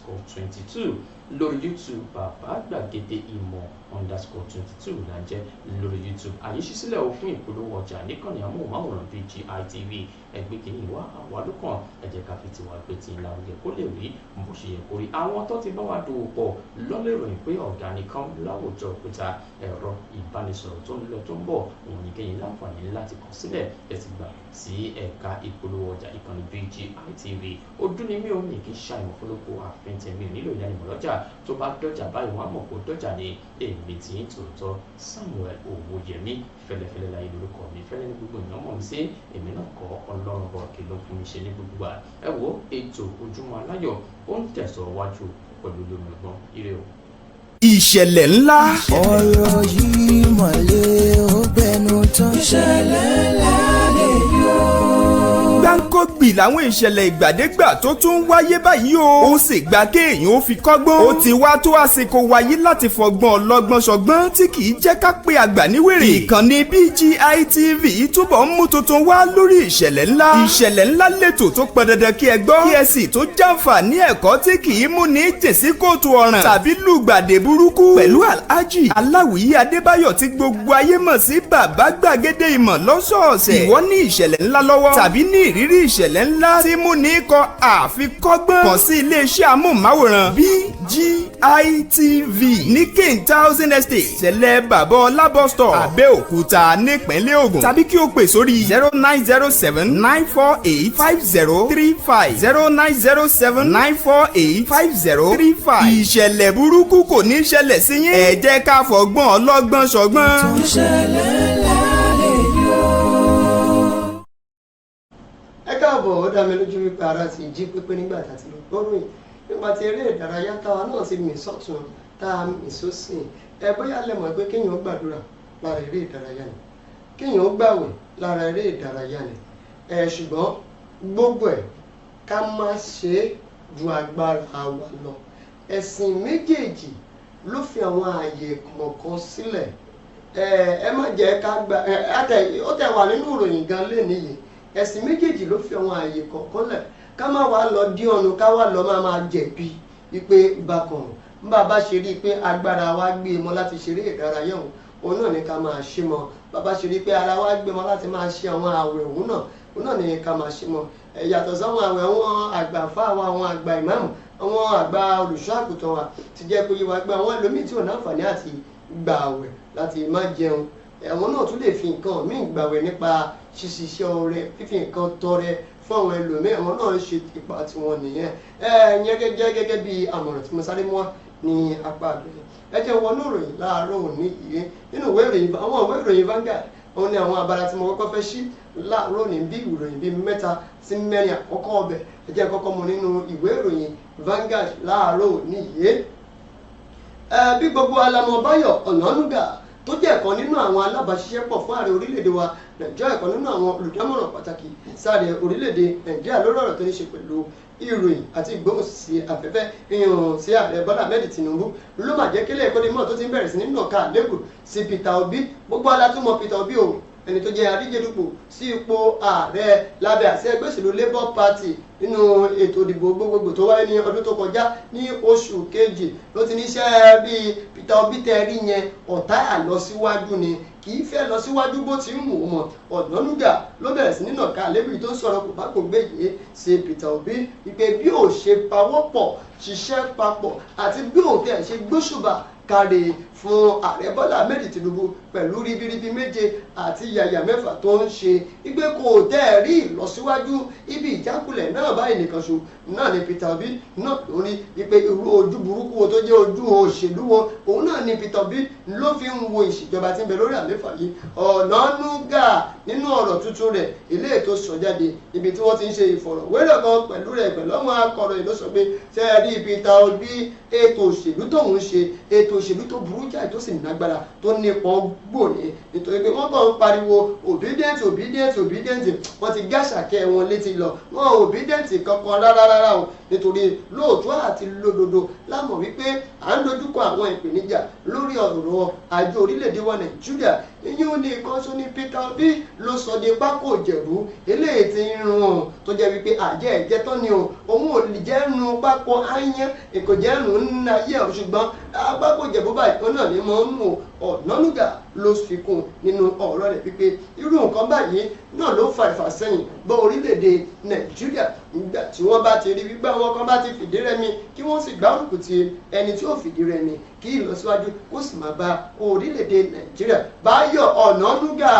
_22, lórí YouTube Bàbá Gbàgede Ìmọ̀ _22 là ń jẹ́ lórí YouTube. Àyè ṣí sílẹ̀ o fún ìpolówó ọjà níkànnì amóhùnmáwòrán BGI TV. Ẹgbẹ́ kìíní wá àwa lókàn ẹ jẹ́ ká fi tiwa gbé tí ńlá oúnjẹ kó lè rí bó ṣe yẹ kó rí. Àwọn tó ti bá wa dòwò pọ̀ lọ́lẹ̀ ìròyìn pé ọ̀gá nìkan láwùjọ òkúta ẹ̀rọ ìbánisọ̀rọ̀ tó ń lọ tó ń bọ̀ òun ní kẹ́yìn láǹfààní láti kàn sílẹ̀ ẹ ti gbà sí ẹ̀ka ìpolówó ọjà ìkànnì BGI TV. Ojú ni mí ò ní kí ṣàìmọ̀ fọlọ́kọ àfẹ́ntẹ̀mí nílò ìdánimọ̀ lọ́jà tó bá dọ́jà báyìí wọ́n á mọ̀ pé dọ́jà ni èmi tí ń tòótọ́ Samuel Owóyẹmí fẹ́lẹ́fẹ́lẹ́ láyé lórúkọ mi fẹ́lẹ́ ní gbogbo èèyàn mọ̀ mí sí èmi náà kọ́ Ọlọ́run bọ̀ kí ló fún mi ṣe ní gbogbo à. Ẹ wo ètò Ojúmọ́ Aláyọ̀ ó ń tẹ̀síwájú pẹ̀lú lómi ọgbọ́n ire o. Ìṣẹ̀lẹ̀ ńlá. Ọ̀rọ̀ yìí mọ̀lẹ́ ó bẹnu tán. Ìṣẹ̀lẹ̀ ńlá lè yọ. Gbáǹkọ́gbì làwọn ìṣẹ̀lẹ̀ ìgbàdégbà tó tún wáyé báyìí o. Ó sì gba kéèyàn ó fi kọ́gbọ́n. Ó ti wá tó àsìkò wáyé láti fọgbọ́n ọlọ́gbọ́n ṣọgbọ́n tí kì í jẹ́ ká pé àgbà níwèrè. Ìkànnì BGI TV túbọ̀ ń mú tuntun wá lórí ìṣẹ̀lẹ̀ ńlá. Ìṣẹ̀lẹ̀ ńlá lètò tó pọn dandan kí ẹ gbọ́. Kí ẹ sì tó jàǹfààní ẹ̀kọ́ tí kì í mú ní tèsí kóòtù ọ̀ràn tàbí lùgbàdé burúkú. Pẹ̀lú Alhaji Aláwìyí Adébáyọ̀ tí gbogbo ayé mọ̀ sí Bàbá Gbàgede Ìmọ̀ lọ́sọ̀ọ̀sẹ̀. Ìwọ ní ìṣẹ̀lẹ̀ ńlá lọ́wọ́ tàbí ní ìrírí ìṣẹ̀lẹ̀ ńlá tí mú ní kọ àfikọ́gbọ́n. Kàn sí iléeṣẹ́ amóhùnmáwòrán BGI TV ní King Thousand Estate ṣẹlẹ̀ Bàbá Ọlá bus stop Abẹ́òkúta nípínlẹ̀ Ògùn tàbí kí o pè sórí 0907-948-5035 0907-948-5035. Ìṣẹ̀lẹ̀ burúkú kò ní ṣẹlẹ̀ sí yín. Ẹ jẹ́ ká fọgbọ́n ọlọ́gbọ́n ṣọgbọ́n. Tó ṣẹlẹ̀ lálẹ́ yọ. Ẹ káàbọ̀, ó dá mi lójú wípé ara ti jí pépé nígbà tá a ti lọ gbọ́ròyìn nípa ti eré ìdárayá táwa náà sì mì sọ́tún tá a mì sósìn. Ẹ bóyá lẹ mọ̀ pé kéèyàn ó gbàdúrà lára eré ìdárayá ni, kéèyàn ó gbàwẹ̀ lára eré ìdárayá ni, ṣùgbọ́n gbogbo ẹ̀ ká má ṣe é ju agbára wa lọ. Ẹ̀sìn méjèèjì ló fi àwọn ààyè kọ̀ọ̀kan sílẹ̀. Ẹ má jẹ́ ká gba ó tẹ̀ wà nínú ìròyìn gan lénìí yìí. Ẹ̀sìn méjèèjì ló fi àwọn ààyè kọ̀ọ̀kan lẹ̀. Ká má wá lọ dí ọ̀nà ká wá lọ máa jẹ̀bi wípé bákan bàbá ṣe rí i pé agbára wa gbé e mọ́ láti ṣeré ìdárayá òun náà ní ká máa ṣe mọ́. Bàbá ṣe rí i pé ara wa gbé mọ́ láti máa ṣe àwọn àwẹ̀ òun náà ní ká máa ṣe mọ́. Yàtọ̀ sáwọn àwẹ̀ àwọn àgbà fáwọn àwọn àgbà ìmáàmù àwọn àgbà olùṣọ́ àgùntàn wa ti jẹ́ pé yíwa gbé àwọn ẹlòmíì tí ò náǹfààní àti gbà àwẹ̀ láti má jẹun. Àwọn náà tún lè fi nǹkan míì gbàwẹ̀ nípa ṣíṣiṣẹ́ ọrẹ fífi nǹkan tọrẹ fún àwọn ẹlòmíì. Àwọn náà ń ṣe ipa tiwọn nìyẹn. Ìyẹn jẹ́ gẹ́gẹ́ bí àmọ̀ràn tí mo sáré mú wá ní apá àgbẹ̀. Ẹ jẹ́ wọnú ìròyìn láàárọ̀ òní yìí nínú ìwé ìròyìn Vanguard. Òun ni àwọn abala tí mo kọ́kọ́ fẹ́ ṣí láàárọ̀ ní bí ìròyìn bíi 3 sí 4 àkọ́kọ́ ọbẹ̀. Ẹ jẹ́ kọ́kọ́ mu nínú ìwé ìròyìn Vanguard láàárọ̀ òní yìí. Bí gbogbo alamọ Báyọ̀ Ọ̀nànúgà tó jẹ́ ẹ̀kan nínú àwọn alábàáṣiṣẹ́pọ̀ fún ààrẹ orílẹ̀-èdè wa Nàìjíríà, ẹ̀kan nínú àwọn olùdámọ̀ràn pàtàkì sáàrẹ orílẹ̀-èdè Nàìjíríà lórí ọ̀rọ̀ tó ní ṣe pẹ̀lú ìròyìn àti ìgbóhùnsí afẹ́fẹ́ ìyàn sí ààrẹ Bọ́lá Ahmed Tinubu ló máa jẹ́ kílẹ̀ ẹ̀kọ́ nímọ̀ tó ti ń bẹ̀rẹ̀ sí nínú ọ̀ka àlébù sí Peter Obi. Gbogbo alátúmọ̀ Peter Obi o ẹni tó jẹ́ adíjedupò sí ipò ààrẹ lábẹ́ àṣẹ ẹgbẹ́ òṣèlú Labour Party nínú ètò ìdìbò gbogbogbò tó wáyé ní ọdún tó kọjá ní oṣù kejì ló ti níṣẹ́ bíi Peter Obi tẹ́rí yẹn ọ̀tá àlọsíwájú ni kì í fẹ́ lọ síwájú bó ti ń wò ó mọ̀. Ọ̀nànúgà ló bẹ̀rẹ̀ sí nínú ọ̀ka àlébù tó ń sọ̀rọ̀ kò bá kò gbé yìí ṣe Peter Obi wípé bí ò ṣe pawọ́pọ̀ ṣiṣẹ́ papọ̀ àti bí òun tẹ̀ ṣe gbóṣùbà káre fún ààrẹ Bọ́lá Ahmed Tinubu pẹ̀lú ribiribi 7 àti yàyà 6 tó ń ṣe igbe kò tẹ́ rí ìlọsíwájú ibi ìjákulẹ̀ náà báyìí nìkan ṣo náà ni Peter Obi náà lórí ipe irú ojú burúkú wo tó jẹ́ ojú òṣèlú wo òun náà ni Peter Obi ló fi ń wo ìṣèjọba tí ń bẹ lórí àléfà yìí. Ọ̀nànúgà nínú ọ̀rọ̀ tuntun rẹ̀ ilé ètò sọ jáde ibi tí wọ́n ti ń ṣe ìfọ̀rọ̀wérọ̀ kan pẹ̀lú àwọn akọ̀ròyìn ló sọ pé ṣe é rí Peter Obi ètò òṣèlú tóun ṣe ètò òṣèlú tó burú jáì tó sì nágbára tó nípọn gbòòní nítorí pé wọ́n kàn ń pariwo obedient wọ́n ti gáṣàkẹ́ wọn létí lọ wọn obedient kankan rárá o nítorí lóòótọ́ àti lódodo lámọ̀ wípé à ń dojúkọ àwọn ìpèníjà lórí ọ̀rọ̀ àjọ orílẹ̀-èdè wa Nàìjíríà. Iyún ní ìkànṣó ní Peter Obi ló sọ di pákó Ìjẹ̀bú eléyìí ti ń rún tó jẹ́ wípé àjẹ́ ẹ̀jẹ̀ tán ni o òun ò lè jẹ́ nu pákó áyán èkó jẹ́ nu nínú ayé ọ̀ ṣùgbọ́n pákó Ìjẹ̀bú báyìí ó náà ní mọ́ ń mú Ọ̀nànúgà ló fi kún nínú ọ̀rọ̀ rẹ̀ wípé irú nǹkan báyìí náà ló fa ìfàsẹ́yìn bọ́ orílẹ̀-èdè Nàìjíríà nígbà tí wọ́n bá ti rí wípé àwọn kan bá ti fìdí rẹmi kí wọ́n sì gbárùkù ti ẹni tí ó fìdí rẹmi kí ìlọsíwájú kó sì máa bá orílẹ̀-èdè Nàìjíríà. Báyọ̀ Ọ̀nànúgà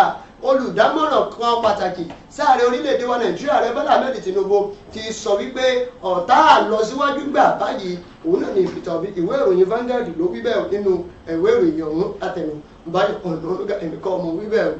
olùdámọ̀ràn kan pàtàkì sáàrẹ orílẹ̀-èdè wa Nàìjíríà rẹ Bọ́lá Ahmed Tinubu ti sọ wípé ọ̀tá àlọsíwájú gbà báyìí òun náà ní Peter Obi. Ìwé ìròyìn Vanguard ló wí bẹ́ẹ̀ nínú ìwé ìròyìn ọ̀hún àtẹnu Báyọ̀ Ọ̀nànúgà ẹnìkan ọmọ wí bẹ́ẹ̀.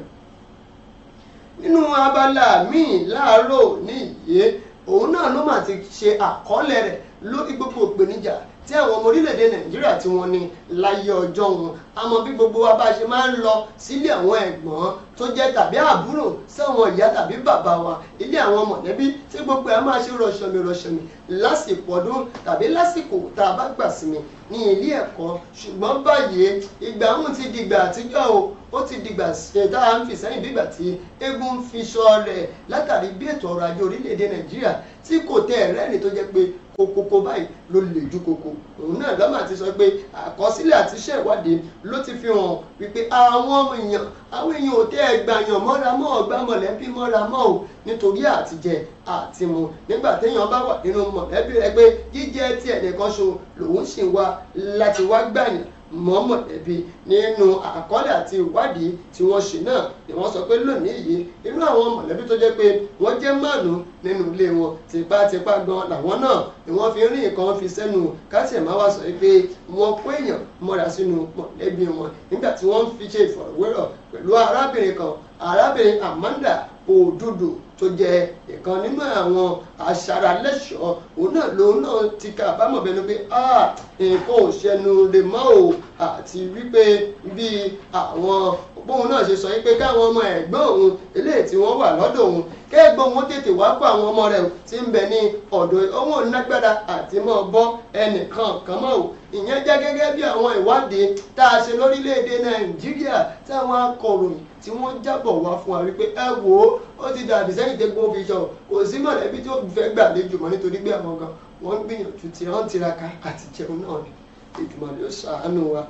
Nínú abala míì láàárọ̀ níyìí òun náà ló mà ti ṣe àkọọ́lẹ̀ rẹ̀ lórí gbogbo ìpèníjà tí àwọn ọmọ orílẹ̀-èdè Nàìjíríà tí wọ́n ní láyé ọjọ́ wọn. Àmọ́ bí gbogbo wa bá ṣe máa ń lọ sílé àwọn ẹ̀gbọ́n tó jẹ́ tàbí àbúrò sáwọn ìyá tàbí bàbá wa ilé àwọn mọ̀lẹ́bí tí gbogbo ẹ̀ máa ṣe rọ̀ṣọ̀mì lásìkò ọdún tàbí lásìkò tá a bá gbà sinmi ní ilé ẹ̀kọ́. Ṣùgbọ́n báyìí ìgbà ọ̀hún ti dìgbà àtijọ́ o ó ti dìgbà tá a ń fi sẹ́yìn bí ìgbà tí eégún ń fi ṣọ́ rẹ̀ látàrí bí ètò ọrọ̀ ajé orílẹ̀-èdè Nàìjíríà tí kò tẹ́ ẹ̀rẹ́ni tó jẹ́ pé kókókó báyìí ló lè ju kókó. Òun náà lọ́mà ti sọ pé àkọsílẹ̀ àti iṣẹ́ ìwádìí ló ti fi hàn wípé àwọn èèyàn ò tẹ́ ẹgbàyàn mọ́ra mọ́ ọ̀gbá mọ̀lẹ́bí mọ́ra mọ́ ò nítorí àtijẹ àtimu. Nígbà téèyàn bá wà nínú mọ̀lẹ́bí rẹ pé jíjẹ tí ẹnìkan ṣo lòun sì wá láti wá gbàyàn mọ́ mọ̀lẹ́bí. Nínú àkọọ́lẹ̀ àti ìwádìí tí wọ́n ṣe náà ni wọ́n sọ pé lónìí yìí inú àwọn mọ̀lẹ́bí tó jẹ́ pé wọ́n jẹ́ 5 nínú ilé wọn tipátipá gan làwọn náà ni wọ́n fi rí nǹkan fi sẹ́nu káṣẹ̀ máa wá sọ pé wọ́n kó èèyàn mọ́ra sínú mọ̀lẹ́bí wọn nígbà tí wọ́n fi ṣe ìfọ̀rọ̀wérọ̀ pẹ̀lú arábìnrin Amanda Òdúdú tó jẹ́ ìkan nínú àwọn aṣaralẹ́ṣọ̀ọ́. Òun náà lòun náà ti ká àbámọ̀ bẹnu pé nǹkan ò ṣẹnu lè mọ́ o àti wípé bí àwọn bóun náà ṣe sọ pé káwọn ọmọ ẹ̀gbọ́n òun eléyìí tí wọ́n wà lọ́dọ̀ òun kẹ́gbọ́n wọn tètè wá kó àwọn ọmọ rẹ̀ tí ń bẹ ní ọ̀dọ̀ òun ò nágbára àti mọ́ bọ́ ẹnìkan kan mọ́ ò ìyẹn jẹ́ gẹ́gẹ́ bí àwọn ìwádìí tá a ṣe lórílẹ̀‐èdè Nàìjíríà táwọn akọ̀ròyìn tí wọ́n jábọ̀ wá fún wa wípé ẹ wò ó ti dàbí sẹ́yìn tẹ́gbọ́n fi sọ kò sí mọ̀lẹ́bí tó fẹ́ gbàlejò mọ́ nítorí pé àwọn gan wọ́n ń gbìyànjú tí wọ́n tiraka àti jẹun náà ni ìgbìmọ̀ ló ṣàánú wa.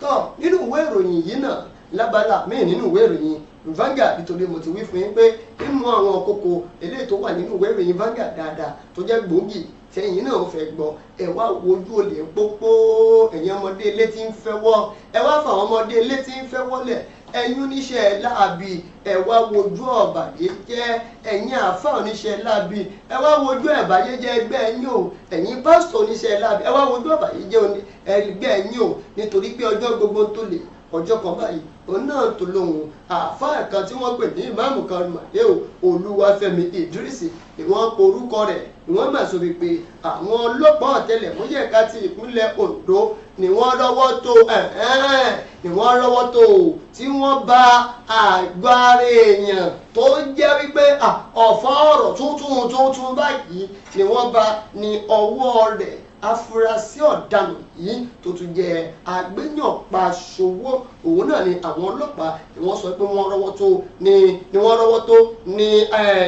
tọ́ nínú ìwé ìròyìn yìí náà lábala míì nínú ìwé ìròyìn Vanguard nítorí mo ti wí fún yín pé nínú àwọn kókó eléyìí tó wà nínú ìwé ìròyìn Vanguard dáadáa tó jẹ́ gbòógì tẹ̀yin náà fẹ́ gbọ́ ẹ wá wojú olè pópó ẹ̀yin ọmọdé ilé tí ń fẹ́ wọ́ ẹ wá fà àwọn ọmọdé ilé tí ń fẹ́ wọ́lẹ̀ ẹ̀yin oníṣẹ́ láabi ẹ wá wojú ọ̀bàyéjẹ́ ẹ̀yin àáfà oníṣẹ́ láabi ẹ wá wojú ẹ̀bàyéjẹ́ ẹgbẹ́ ẹ̀yin o ẹ̀yin pásítọ̀ oníṣẹ́ láabi ẹ wá wojú ọ̀bàyéjẹ́ ẹgbẹ́ ẹ̀yin o nítorí pé ọjọ́ gbogbo tó lè ọjọ́ kan báyìí òun náà tó lóhùn àáfàá kan tí wọ́n pè ní ìmáàmù kan màdé o Olúwafẹ́mi Ìdírísì ni wọ́n pe orúkọ rẹ̀ ni wọ́n mà sọ wípé àwọn ọlọ́pàá ọ̀tẹlẹ̀múyẹ́ ẹ̀ka ti ìpínlẹ̀ Ondo ni wọ́n rọ́wọ́ tó tí wọ́n bá àgbára èèyàn tó jẹ́ wípé ọ̀fọ̀ ọ̀rọ̀ tuntun báyìí ni wọ́n bá ní ọwọ́ rẹ̀ afurasí ọ̀daràn yìí tó tún jẹ́ agbéyànpaṣòwò òun náà ni àwọn ọlọ́pàá ni wọ́n sọ pé wọ́n rọ́wọ́ tó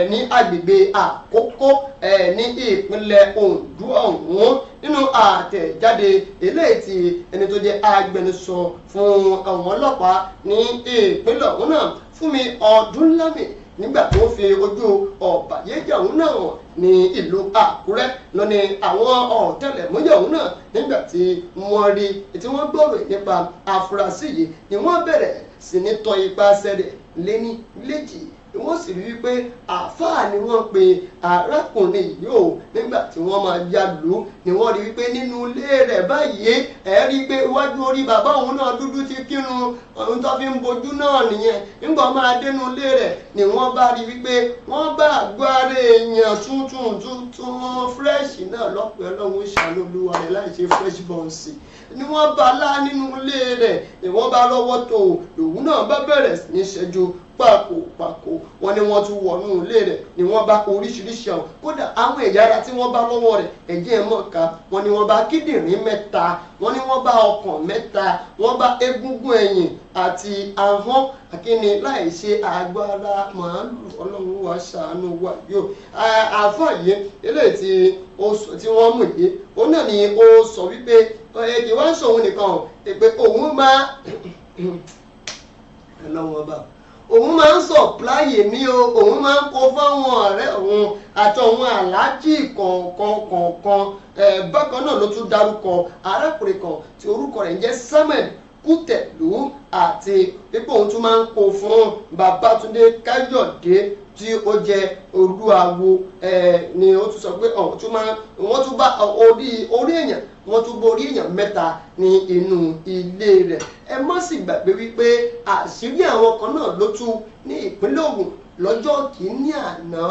ní agbègbè Àkókó ní ìpínlẹ̀ Ondo ọ̀hún nínú àtẹ̀jáde eléyìí tí ẹni tó jẹ́ agbẹnusọ fún àwọn ọlọ́pàá ní ìpínlẹ̀ ọ̀hún náà Fúnmi Ọdúnlámì nígbà tó fi ojú ọ̀bàyéjẹ́ ọ̀hún náà hàn ní ìlú Àkúrẹ́ lọ ní àwọn ọ̀tẹlẹ̀múyẹ́ ọ̀hún náà nígbà tí wọ́n rí tí wọ́n gbọ́rọ̀ nípa afurasí yìí ni wọ́n bẹ̀rẹ̀ sí ní tọ ipasẹ̀ rẹ̀ léní léjì ni wọ́n sì rí wípé àáfàá ni wọ́n pe arákùnrin yìí o nígbà tí wọ́n máa ya lù ú ni wọ́n rí wípé nínú ilé rẹ̀ báyìí ẹ̀ rí i pé iwájú orí bàbá òun náà dúdú ti kírun ohun tó fi ń bojú náà nìyẹn nígbà máa dénú ilé rẹ̀ ni wọ́n bá rí wípé wọ́n bá agbára èèyàn tuntun fúrẹ́ṣì náà lọ́pẹ́ ọlọ́run ṣàlùlùwà rẹ̀ láì ṣe fresh bọ́ǹsì ni wọ́n bá lá nínú ilé rẹ̀ ni wọ́n bá lọ́wọ́ tó òun náà bá bẹ̀rẹ̀ sí ní ṣẹ́jú pàkó wọn ni wọ́n tún wọnú ilé rẹ̀ ni wọ́n bá oríṣiríṣi àwọn kódà àwọn ẹ̀yà ara tí wọ́n bá lọ́wọ́ rẹ̀ ẹ̀jẹ̀ mọ̀ọ́ká wọn ni wọ́n bá kíndìnrín 3 wọn ni wọ́n bá ọkàn 3 wọ́n bá egungun ẹ̀yìn àti ahọ́n akíní láì ṣe agbára màálù ọlọ́run wa ṣàánú wa yóò àáfàá yìí eléyìí tí wọ́n mú yìí òun náà ni ó sọ wípé èdè wá ń sòun nìkan pé òun máa ẹlọ́wọ́n bá òun máa ń sọ̀pláyè ní o òun máa ń kó fáwọn ọ̀rẹ́ òun àti òun aláàjì kọ̀ọ̀kan bákan náà ló tún dárúkọ arákùnrin kan tí orúkọ rẹ̀ ń jẹ́ Samuel Kútẹ̀lú àti pípọ̀ òun tún máa ń kó fún Babátúndé Káyọ̀dé tí ó jẹ́ olúawo ni ó tún sọ pé wọ́n tún bá orí èèyàn wọ́n tún borí èèyàn 3 ní inú ilé rẹ̀ ẹ má sì gbàgbé wípé àṣírí àwọn kan náà ló tú ní ìpínlẹ̀ Ògùn lọ́jọ́ kìíní àná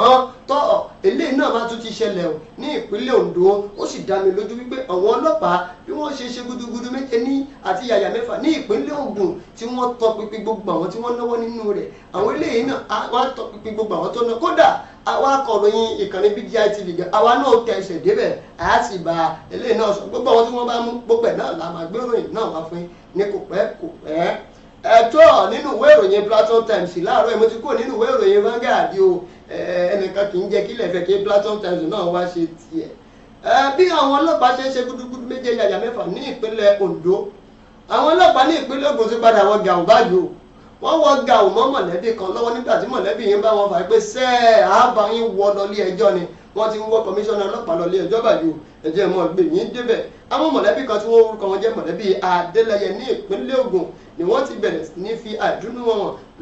tọ́ eléyìí náà máa tún ti ṣẹlẹ̀ o ní ìpínlẹ̀ Ondo ó sì dá mi lójú wípé àwọn ọlọ́pàá bí wọ́n ṣe gudugudu méje ní àti yàyà 6 ní ìpínlẹ̀ Ògùn tí wọ́n tọpinpin gbogbo àwọn tí wọ́n náwó nínú rẹ̀ àwọn eléyìí náà wọ́n tọpinpin gbogbo àwọn tó ná kódà àwa akọ̀ròyìn ìkànnì BGI TV àwa náà tẹ̀sẹ̀ débẹ̀ àti ìbá eléyìí náà sọ gbogbo àwọn tí wọ́n bá mú gbogbo ẹ̀ náà la máa gbé ìròyìn náà wá fún ní kò pẹ́ ẹ̀tọ́ nínú ìwé ìròyìn Plateau Times láàárọ̀ mo ti kó nínú ìwé ìròyìn Vanguard o ẹnìkan kì í jẹ́ kílẹ̀ fẹ́ kí Plateau Times náà wá ṣe tiẹ̀ bí àwọn ọlọ́pàá ṣe ń ṣe gudugudu méje yàyà 6 ní ìpínlẹ̀ Ondo àwọn ọlọ́pàá ní ìpínlẹ̀ Ògùn ti padà wọ gàù báyìí o wọ́n wọ gàù mọ́ mọ̀lẹ́bí kan lọ́wọ́ nígbà tí mọ̀lẹ́bí yín bá wọn fà pé àbá yín wọ lọ ilé ẹjọ́ ni wọ́n ti ń wọ́ kọmíṣánná ọlọ́pàá lọ ilé ẹjọ́ báyìí o ẹ̀jẹ̀ mọ́ gbé yín débẹ̀ àwọn mọ̀lẹ́bí kan tí wọ́n orúkọ wọn jẹ́ mọ̀lẹ́bí Adélẹ́yẹ ní ìpínlẹ̀ Ògùn ni wọ́n ti bẹ̀rẹ̀ ní fi àìdùnnú wọn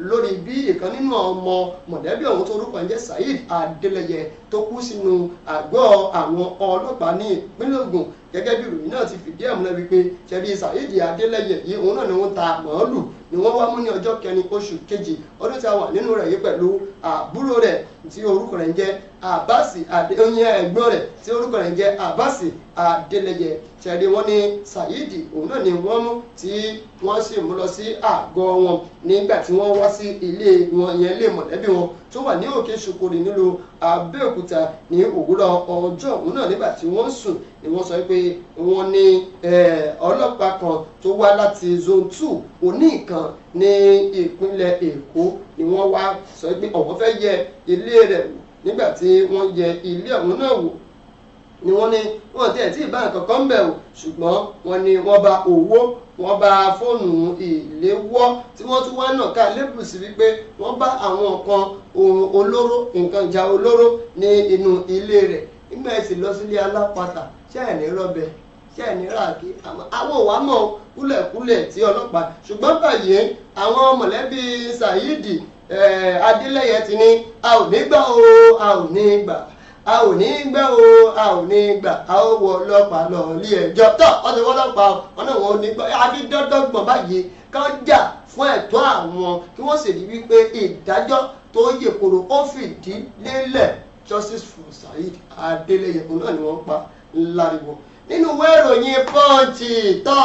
lórí bí ìkan nínú ọmọ mọ̀lẹ́bí ọ̀hún tó orúkọ jẹ́ Saheed Adélẹ́yẹ tó kú sínú àgọ́ àwọn ọlọ́pàá ní ìpínlẹ̀ Ògùn gẹ́gẹ́ bí ìròyìn náà ti fìdí ẹ̀ múlẹ̀ wípé ṣẹ́bí Saheed Adélẹ́yẹ yìí òun náà ni wọ́n ta màálù ni wọ́n wá mú ní ọjọ́ 9 oṣù kejì ọdún tí a wà nínú rẹ̀ yìí pẹ̀lú àbúrò rẹ̀ tí orúkọ rẹ̀ ń jẹ́ Àbáàsì Adéoyin ẹ̀gbọ́n rẹ̀ tí orúkọ rẹ̀ ń jẹ́ Àbáàsì Adélẹ́yẹ ṣẹ̀rí wọ́n ní Saidi òun náà ni wọ́n mú tí wọ́n sì mú lọ sí àgọ́ wọn nígbà tí wọ́n wá sí ilé wọn yẹn ilé mọ̀lẹ́bí wọn tó wà ní Òkè Ṣokòrì nílùú Abẹ́òkúta ní òwúrọ̀ ọjọ́ òun náà nígbà tí wọ́n sùn ni wọ́n sọ pé wọ́n ní ọlọ́pàá kan tó wá láti zone 2 Oníkan ní ìpínlẹ̀ Èkó ni wọ́n wá sọ pé ọ̀wọ́n fẹ́ yẹ ilé rẹ̀ wò nígbà tí wọ́n yẹ ilé ọ̀hún náà wò ni wọ́n ní wọ́n tiẹ̀ tí ìbá nǹkan kan bẹ̀ o ṣùgbọ́n wọ́n ní wọ́n bá owó wọ́n bá fóònù ìléwọ́ tí wọ́n tún wá náà ká lébù sí wípé wọ́n bá àwọn nǹkan olóró nǹkan ìjà olóró ní inú ilé rẹ̀ nígbà tí lọ sílé alápatà ṣé ẹ̀ ní rọ́bẹ̀ ṣé ẹ̀ ní ràkí àwọn òwà mọ̀ kúlẹ̀kúlẹ̀ tí ọlọ́pàá ṣùgbọ́n báyìí àwọn mọ̀lẹ́bí Saidi Adélẹ́yẹ ti ní a ò ní gbà o a ò ní gbà a ò ní gbà o a ò ní gbà a ó wọ ọlọ́pàá lọ ilé ẹjọ́ tó ọ̀sẹ̀ wọ́n ọlọ́pàá ọ̀nà wọn ò ní gbà àbí dọ́dọ́gbọ̀n báyìí kán jà fún ẹ̀tọ́ àwọn kí wọ́n sì rí wípé ìdájọ́ tó yè koro ó fìdí lélẹ̀ justice for Saidi Adélẹ́yẹ òun náà ni wọ́n pa láriwo nínú ìwé ìròyìn Punch tó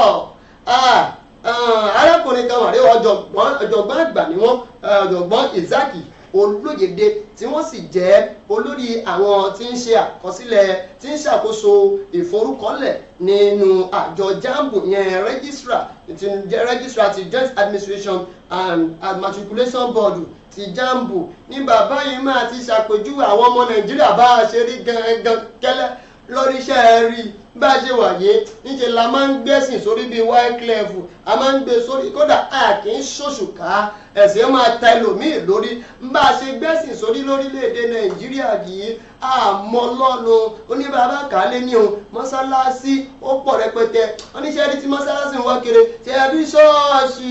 arákùnrin kan wà rí ọ̀jọ̀gbọ́n àgbà ni wọ́n ọ̀jọ̀gbọ́n Isaki Olóyèdè tí wọ́n sì jẹ́ olórí àwọn tí ń ṣe àkọsílẹ̀ tí ń ṣàkóso ìforúkọlẹ̀ nínú àjọ jambu yẹn registrar ti Joint Administration and Matriculation Board ti jambu ní bàbá yìí máa ti ṣàpèjúwe àwọn ọmọ Nàìjíríà bá a ṣe rí gangan kẹ́lẹ́ lórí iṣẹ́ rí bá a ṣe wàyé níṣẹ́ la máa ń gbẹ́sìn sórí bíi Wycliffe a máa ń gbé sórí kódà a kì í ṣòṣùká ẹ̀sìn máa ta ẹlòmíì lórí bá a ṣe gbẹ́sìn sórí lórílẹ̀‐èdè Nàìjíríà yìí àmọ́ lọ́nu oníbàbá kálé ní o mọ́sálásí ó pọ̀ rẹpẹtẹ oníṣẹ́ rí tí mọ́sálásí ń wá kéré ṣe rí ṣọ́ọ̀ṣì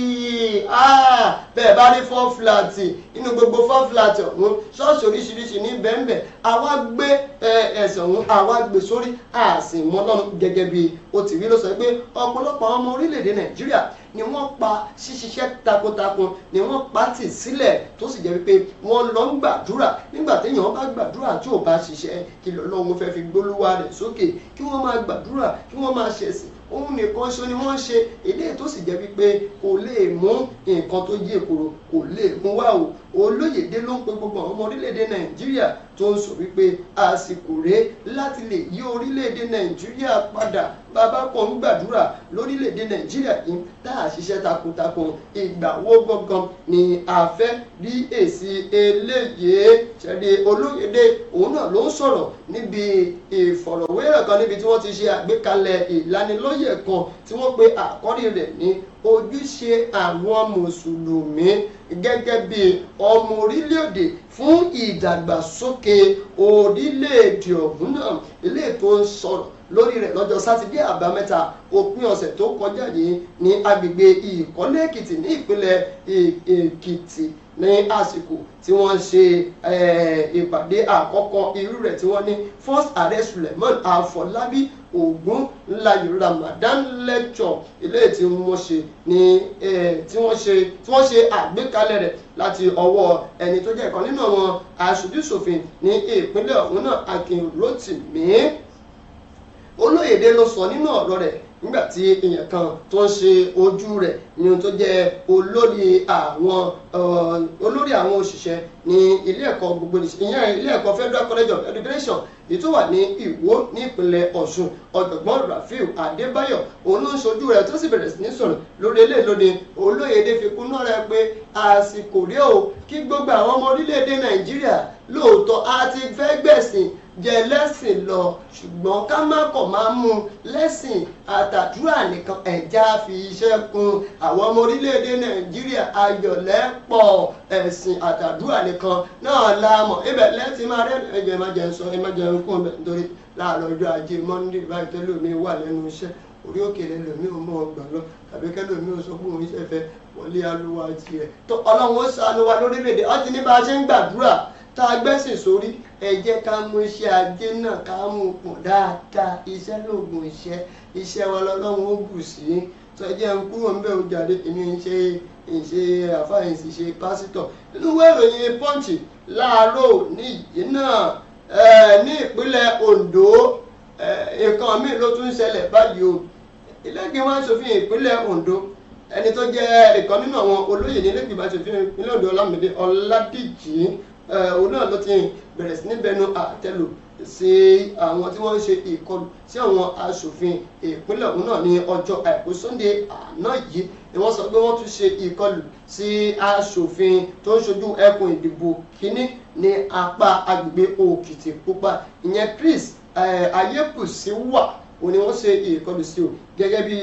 bẹ́ẹ̀ bá rí 4 flat inú gbogbo 4 flat ọ̀hún ṣọ́ọ̀ṣì oríṣiríṣi ní bẹ́ẹ̀nbẹ́ àwa gbé ẹ̀sìn ọ̀hún àwa gbé sórí àsìmọ́ lọ́nu gẹ́gẹ́ bí ó ti rí ló sọ pé ọ̀pọ̀lọpọ̀ ọmọ orílẹ̀-èdè Nàìjíríà ni wọ́n pa ṣíṣiṣẹ́ takuntakun ni wọ́n pa tì sílẹ̀ tó sì jẹ́ wípé wọ́n lọ ń gbàdúrà nígbà téèyàn bá gbàdúrà tí ò bá ṣiṣẹ́ kí lọ́lọ́run fẹ́ fi gbólúwa rẹ̀ sókè kí wọ́n máa gbàdúrà kí wọ́n máa ṣẹ̀sìn ohun nìkan ṣo ni wọ́n ń ṣe eléyìí tó sì jẹ́ wípé kò lè mú nǹkan tó yí èkòrò kò lè mú wá o Olóyèdè ló ń pe gbogbo àwọn ọmọ orílẹ̀-èdè Nàìjíríà tó ń sọ wípé àsìkò rèé láti lè yí orílẹ̀-èdè Nàìjíríà padà bàbá kan ń gbàdúrà lórílẹ̀-èdè Nàìjíríà yìí tá a ṣiṣẹ́ takuntakun ìgbà wo gangan ni a fẹ́ rí èsì eléyìí ṣẹ̀dẹ̀ Olóyèdè òun náà ló ń sọ̀rọ̀ níbi ìfọ̀rọ̀wérọ̀ kan níbi tí wọ́n ti ṣe àgbékalẹ̀ ìlanilọ́yẹ̀ kan tí wọ́n pe àkọ́rí rẹ̀ ní ojúṣe àwọn mùsùlùmí gẹ́gẹ́ bí ọmọ orílẹ̀-èdè fún ìdàgbàsókè orílẹ̀-èdè ọ̀hún náà ilé tó ń sọ̀rọ̀ lórí rẹ̀ lọ́jọ́ sátidé àbámẹ́ta òpin ọ̀sẹ̀ tó kọjá yìí ní agbègbè Ìkọ́lé Èkìtì ní ìpínlẹ̀ Èkìtì ní àsìkò tí wọ́n ṣe ìpàdé àkọ́kọ́ irú rẹ̀ tí wọ́n ní first arrest Suleiman Afọlábí Ògúnláyọ̀ Ramadan lecture ilé tí wọ́n ṣe ní tí wọ́n ṣe àgbékalẹ̀ rẹ̀ láti ọwọ́ ẹni tó jẹ́ ìkan nínú àwọn aṣojú-ṣòfin ní ìpínlẹ̀ ọ̀hún náà Akínrótìmí Olóyèdè ló sọ nínú ọ̀rọ̀ rẹ̀ nígbà tí èèyàn kan tó ń ṣe ojú rẹ̀ ní ohun tó jẹ́ olórí àwọn òṣìṣẹ́ ní ilé ẹ̀kọ́ gbogbo ìyẹn ilé ẹ̀kọ́ Federal College of Education ètò wà ní Ìwó ní ìpínlẹ̀ Ọ̀ṣun ọ̀jọ̀gbọ́n Rafiu Adébáyọ̀ òun ló ń ṣojú rẹ̀ tó sì bẹ̀rẹ̀ sí ní sọ̀rọ̀ lórí eléyìí lóde Olóyèdè fi kún náà rẹ̀ pé àsìkò rèé o kí gbogbo àwọn ọmọ orílẹ̀-èdè Nàìjíríà lóòótọ́ a ti fẹ́ gbẹ̀sìn jẹ lẹ́sìn lọ ṣùgbọ́n ká má kọ̀ máa mú lẹ́sìn àtàdúrà nìkan ẹ̀já fi iṣẹ́ kún àwọn ọmọ orílẹ̀-èdè Nàìjíríà ayọ̀lẹ́pọ̀ ẹ̀sìn àtàdúrà nìkan náà la mọ̀ ibẹ̀ lẹ́sìn máa rẹ́ ẹ̀jẹ̀ má jẹun sọ ẹ má jẹun kún ọbẹ̀ nítorí láàárọ̀ ọjọ́ ajé Monday báyìí tẹ́lómi wà lẹ́nu iṣẹ́ orí òkèlè lèmi ò mọ ọgbà lọ tàbí kẹ́lómi ò sọ fún òun iṣẹ́ fẹ́ wọlé alúwa tiẹ̀ tó Ọlọ́run ó ṣàánú wa lórílẹ̀-èdè ọtí ní bá a ṣe ń gbàdúrà tá a gbẹ́sìn sórí ẹ jẹ́ ká mú iṣẹ́ ajé náà ká mú pọ̀ dáadáa iṣẹ́ lóògùn iṣẹ́ wa lọ́lọ́run ó bù sí tó ẹ jẹ́ ń kúrò ń bẹ̀ ó jáde èmi ń ṣe àfáàyàn sì ṣe pásítọ̀ nínú ìwé ìròyìn Punch láàárọ̀ níyì náà ní ìpínlẹ̀ Ondo nǹkan míì ló tún ṣẹlẹ̀ báyìí o. ilé ìgbìmọ̀ aṣòfin ìpínlẹ̀ Ondo ẹni tó jẹ́ ìkan nínú àwọn olóyè ní ilé ìgbìmọ̀ aṣòfin ìpínlẹ̀ Ondo Ọlámídé Ọládìjì òun náà ló ti bẹ̀rẹ̀ sí ní bẹnu àtẹ́lù sí àwọn tí wọ́n ń ṣe ìkọlù sí àwọn aṣòfin ìpínlẹ̀ ọ̀hún náà ní ọjọ́ àìkú Sunday àná yìí ni wọ́n sọ pé wọ́n tún ṣe ìkọlù sí aṣòfin tó ń ṣojú ẹkùn ìdìbò kínní ní apá agbègbè Òkìtìpupa ìyẹn Chris Ayépùsíwà òun ni wọ́n ṣe ìkọlù sí o gẹ́gẹ́ bí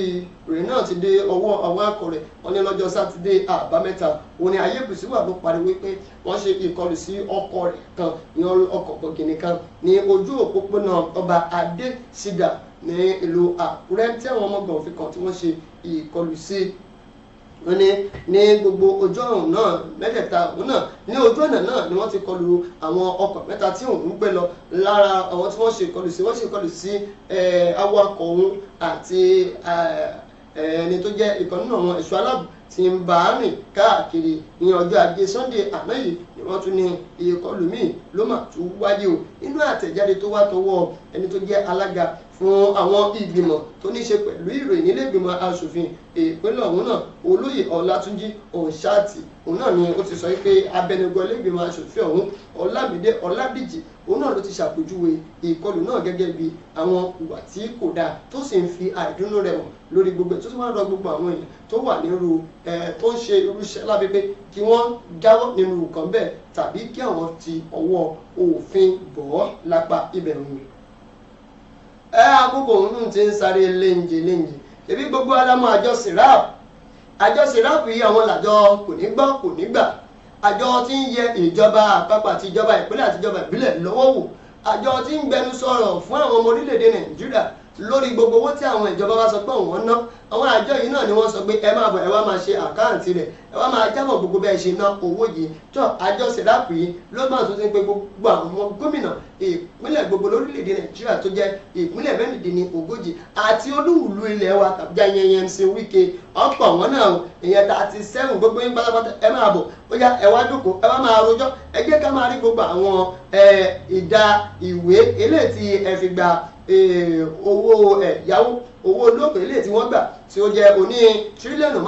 ìròyìn náà ti dé ọwọ́ àwọn akọ̀rẹ̀ wọn ní lọ́jọ́ sátidé àbámẹ́ta òun ni Ayépùsíwà ló pariwo pé wọ́n ṣe ìkọlù sí ọkọ̀ rẹ̀ kan ní ọkọ̀ bọ̀gìnì kan ní ojú òpópónà ọba Adésídà ní ìlú Àkúrẹ́ tí àwọn ọmọ gànfin kan tí wọ́n ṣe ìkọlù sí wọ́n ní gbogbo ojú ọ̀nà náà mẹ́tẹ̀ẹ̀ta òun náà ní ojú ọ̀nà náà ni wọ́n ti kọlù àwọn ọkọ̀ mẹ́ta tí òun gbé lọ lára àwọn tí wọ́n ṣe ìkọlù sí awakọ̀ òun àti ẹni tó jẹ́ ìkan nínú àwọn ẹ̀ṣọ́ aláàbò tí ń bá a rìn káàkiri ní ọjọ́ ajé Sunday àná yìí ni wọ́n tún ní ìkọlù míì ló mà tún wáyé o nínú àtẹ̀jáde tó wá tọwọ́ ẹni tó jẹ́ alága fún àwọn ìgbìmọ̀ tó ní ṣe pẹ̀lú ìròyìn nílé ìgbìmọ̀ aṣòfin ìpínlẹ̀ ọ̀hún náà olóyè Ọlátúnjí Òǹṣáàtì òun náà ni ó ti sọ pé abẹnugan ilé ìgbìmọ̀ aṣòfin ọ̀hún Ọlámídé Ọládìjì òun náà ló ti ṣàpèjúwe ìkọlù náà gẹ́gẹ́ bí àwọn ìwà tí kò dáa tó sì ń fi àìdùnnú rẹ̀ hàn lórí gbogbo tó tún wá rọ gbogbo àwọn èèyàn tó wà nírú tó ń ṣe irúṣẹ́ lábẹ́pẹ́ kí wọ́n jáwọ́ nínú nǹkan bẹ́ẹ̀ tàbí kí àwọn ti ọwọ́ òfin bọ̀ ọ́ lápá ibẹ̀ wọn. Àkókò òun ti ń sáré léńjẹ ebi gbogbo alámọ̀ àjọ sirap yìí àwọn làjọ kò ní gbọ́ kò ní gbà àjọ tí ń yẹ ìjọba àpapọ̀ àti ìjọba ìpínlẹ̀ àti ìjọba ìbílẹ̀ lọ́wọ́ wò àjọ tí ń gbẹnu sọ̀rọ̀ fún àwọn ọmọ orílẹ̀-èdè Nàìjíríà lórí gbogbo owó tí àwọn ìjọba bá sọ pé òun ná àwọn àjọ yìí náà ni wọ́n sọ pé ẹ máa bọ̀ ẹ wá máa ṣe àkáǹtì rẹ̀ ẹ wá máa jábọ̀ gbogbo bẹ́ẹ̀ ṣe ná owó yìí tó àjọ sẹ̀dáàpù yìí ló máa tún ti pé gbogbo àwọn gómìnà ìpínlẹ̀ gbogbo lórílẹ̀‐èdè Nàìjíríà tó jẹ́ ìpínlẹ̀ mẹ́rìndínlógójì àti olúùlú ilẹ̀ wa tàbí ayẹyẹ MC Wike ọ̀pọ̀ wọn náà ìyẹn 37 gbogbo yín pátápátá ẹ máa bọ̀ ó yá ẹ wá jókòó ẹ wá máa rojọ́ ẹ jẹ́ ká máa rí gbogbo àwọn ìdá ìwé eléyìí tí ẹ fi gba owó ẹ̀yáwó owó olóògbé ilé tí wọ́n gbà tí ó jẹ́ oní tírílíọ̀nù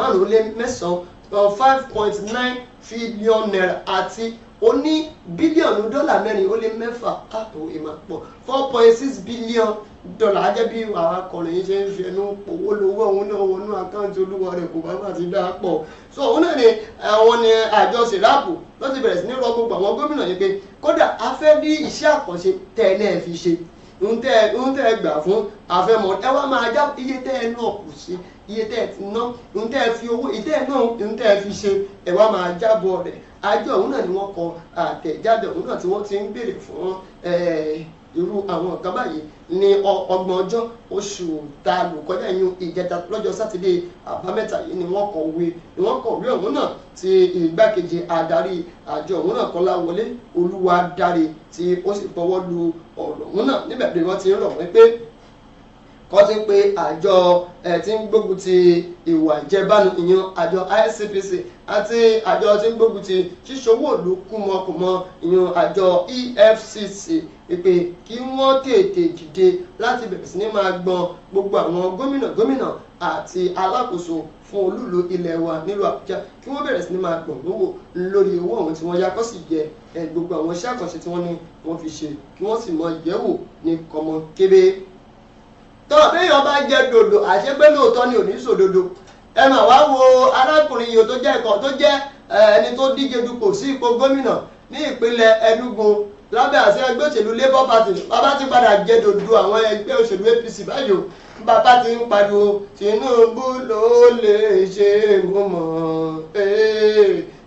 5.9 trillion naira àti oní bílíọ̀nù $4.6 àpò ìmàpọ̀ 4.6 billion ajẹ́ bí àwọn akọ̀ròyìn yìí ṣe ń fi ẹnu owó lówó òun náà wọnú àkáǹtì olúwa rẹ̀ kò bá bá ti dá pọ̀ so òun náà ni àwọn ni àjọ sèráàpù ló ti bẹ̀rẹ̀ sí ní rọ gbogbo àwọn gómìnà yìí pé kódà a fẹ́ rí iṣẹ́ àkànṣe tẹ́lẹ̀ fi ṣe ń tẹ́ gbà fún àfẹ́mọ̀ ẹ wá máa já iye tẹ́ ẹ náà kù sí iye tẹ́ ẹ ti ná ń tẹ́ fi owó ìtẹ́ ẹ náà ń tẹ́ fi ṣe ẹ wá máa jábọ̀ rẹ̀ àjọ òun náà ni wọ́n kọ àtẹ̀jáde òun náà tí wọ́n ti ń béèrè fún irú àwọn nǹkan báyìí ní ọgbọ̀n ọjọ́ oṣù tá a lò kọjá ìyún ìjẹta lọ́jọ́ sátidé àbámẹ́ta yìí ni wọ́n kọ̀wé ọ̀hún náà tí igbákejì adarí àjọ ọ̀hún náà Kọ́láwọlé Olúwadáre tí ó sì fọwọ́ lu ọ̀rọ̀ ọ̀hún náà níbẹ̀ bí wọ́n ti ń rọ̀ wọ́n pé kọ́ ti pé àjọ tí ń gbógun ti ìwà ìjẹbánu ìyẹn àjọ ICPC àti àjọ tí ń gbógun ti ṣíṣowó ìlú kúmọkùmọ ìyẹn àjọ EFCC pé kí wọ́n tètè dìde láti bẹ̀rẹ̀ sí ní máa gbọ́n gbogbo àwọn gómìnà àti alákòóso fún olúlo ilẹ̀ wa nílùú Àbújá kí wọ́n bẹ̀rẹ̀ sí ní máa gbọ̀n lówó lórí owó ọ̀hún tí wọ́n yá kó sì yẹ gbogbo àwọn iṣẹ́ àkànṣe tí wọ́n ní wọ́n fi ṣe kí wọ́n sì mọ ìyẹ̀wò ní kọmọ kébé. tọ́ béèyàn bá jẹ́ dòdò àṣẹ pé lóòótọ́ ni ò ní sòdodo ẹ mà wá wo arákùnrin yìí tó jẹ́ ẹ̀kọ́ tó jẹ́ ẹni tó díje dupò sí ipò gómìnà ní ìpínlẹ̀ Enugu lábẹ́ àṣẹ ẹgbẹ́ òṣèlú Labour Party bàbá ti padà jẹ́ dòdò àwọn ẹgbẹ́ òṣèlú APC báyìí o bàbá ti ń pariwo Tinubu ló lè ṣe mú mọ́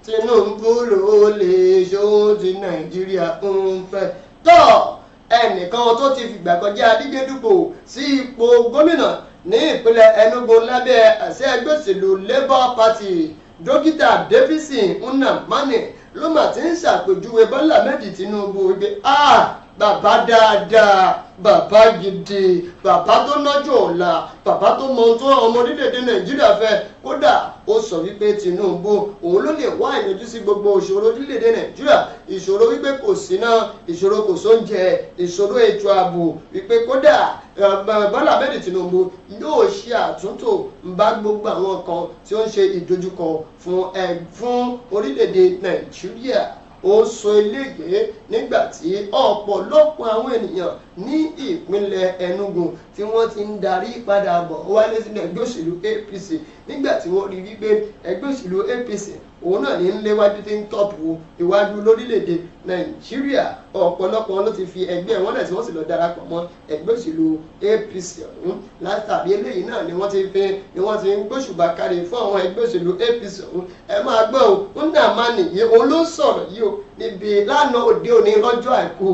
Tinubu ló lè ṣe ó ti Nàìjíríà ń fẹ́ tọ́ ẹnìkan tó ti fìgbà kọjá díje dupò sí ipò gómìnà ní ìpínlẹ̀ Enugu lábẹ́ àṣẹ ẹgbẹ́ òṣèlú Labour Party dókítà Davidson Nnamani ló mà ti ń ṣàpèjúwe Bọ́lá Ahmed Tinubu gbé bàbá dáadáa, bàbá gidi, bàbá tó nájọ́ ọ̀la, bàbá tó mọ ohun tó ọmọ orílẹ̀-èdè Nàìjíríà fẹ́. Kódà ó sọ wípé Tinubu òun ló lè wá ìyanjú sí gbogbo ìṣòro orílẹ̀-èdè Nàìjíríà, ìṣòro wípé kò síná, ìṣòro kò sóúnjẹ, ìṣòro ètò ààbò, wípé kódà Bọ́lá Ahmed Tinubu yóò ṣe àtúntò bá gbogbo àwọn nǹkan tí ó ń ṣe ìdojúkọ fún orílẹ̀-èdè Nàìjíríà. Ó sọ eléyìí nígbà tí ọ̀pọ̀lọpọ̀ àwọn ènìyàn ní ìpínlẹ̀ Enugu tí wọ́n ti ń darí padà bọ̀ wálé sínú ẹgbẹ́ òṣèlú APC nígbà tí wọ́n rí wípé ẹgbẹ́ òṣèlú APC òun náà ní ń léwájú tí ń tọ́pù ìwájú lórílẹ̀‐èdè Nàìjíríà. Ọ̀pọ̀lọpọ̀ ló ti fi ẹgbẹ́ wọn lẹ̀ tí wọ́n sì lọ darapọ̀ mọ́ ẹgbẹ́ òṣèlú APC ọ̀hún. Látàrí eléyìí náà ni wọ́n ti ń gbóṣùbà kárí fún àwọn ẹgbẹ́ òṣèlú APC ọ̀hún. Ẹ máa gbọ́ o, Nnamani yìí òun ló sọ̀rọ̀ yìí o níbi lánàá òde òní lọ́jọ́ àìkú.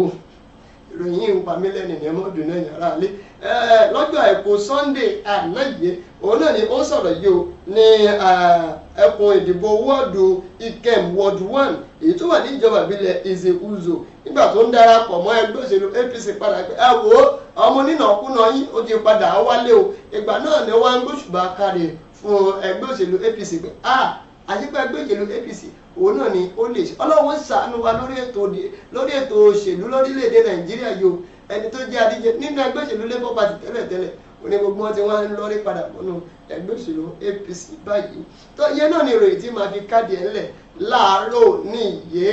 Ìròyìn ìpamílẹ́ni ní ọmọdún náà yàrá lé lọ́jọ́ àìkú Sunday àná yìí òun náà ni ó sọ̀rọ̀ yìí o ní ẹkùn ìdìbò wọ́ọ̀dù Ikem ward 1 èyí tó wà ní ìjọba ìbílẹ̀ Ilosiwaju nígbà tó ń darapọ̀ mọ́ ẹgbẹ́ òṣèlú APC padà pé ẹ wo ọmọ onínàkúnà yín ó ti padà wálé o. Ìgbà náà ni wọ́n ń gbóṣùbà kárí fún ẹgbẹ́ òṣèlú APC pé àyíká ẹgbẹ́ òṣèlú APC òun náà ni ó lè ṣe. Ọlọ́run ṣàánú wa lórí ètò òṣèlú lórílẹ̀‐èdè Nàìjíríà yìí o. Ẹni tó jẹ́ adíje nínú ẹgbẹ́ òṣèlú Labour Party tẹ́lẹ̀tẹ́lẹ̀ òní gbogbo wọn ti wá ń lọ́rí padà mọ́nú ẹgbẹ́ òṣèlú APC báyìí. Tó ìyẹn náà ni ìròyìn tí màá fi káàdì ẹ̀ ńlẹ̀ láàárọ̀ ní ìyé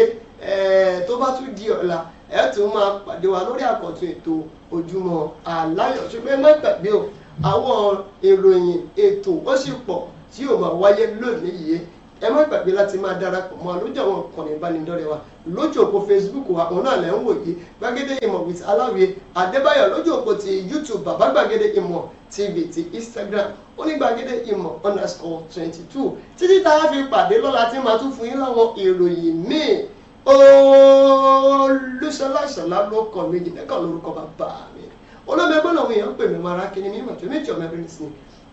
tó bá tún di ọ̀la ẹ̀ tún máa pàdé wa lórí àkọ́tún ètò Ojúmọ́ Aláyọ̀. Ṣùgbọ́n má gbàgbé o, àwọn ìròyìn ètò ó sì pọ̀ tí yóò máa wáyé lónìí yìí. Ẹ má gbàgbé láti máa darapọ̀ mọ́ lójú àwọn ìkànnì ìbánidọ́rẹ̀ẹ́ wa lójú òpó Facebook wa òun náà lẹ́ ń wò yìí Gbàgede Ìmọ̀ with Aláwìyé Adébáyọ̀, lójú òpó ti YouTube bàbá Gbàgede Ìmọ̀ TV ti Instagram onígbàgede Ìmọ̀ _22. Títí tá a fi pàdé lọ́la tí màá tún fún yín láwọn ìròyìn míì. Olúṣọlá Ìṣọ̀lá ló kàn méjì lẹ́kàn lórúkọ bàbá mi. Olómi ẹgbẹ́ làwọn èèyàn ń pè mí mara kí ni mímọ̀ tó méjì ọmọ ẹbí nìsín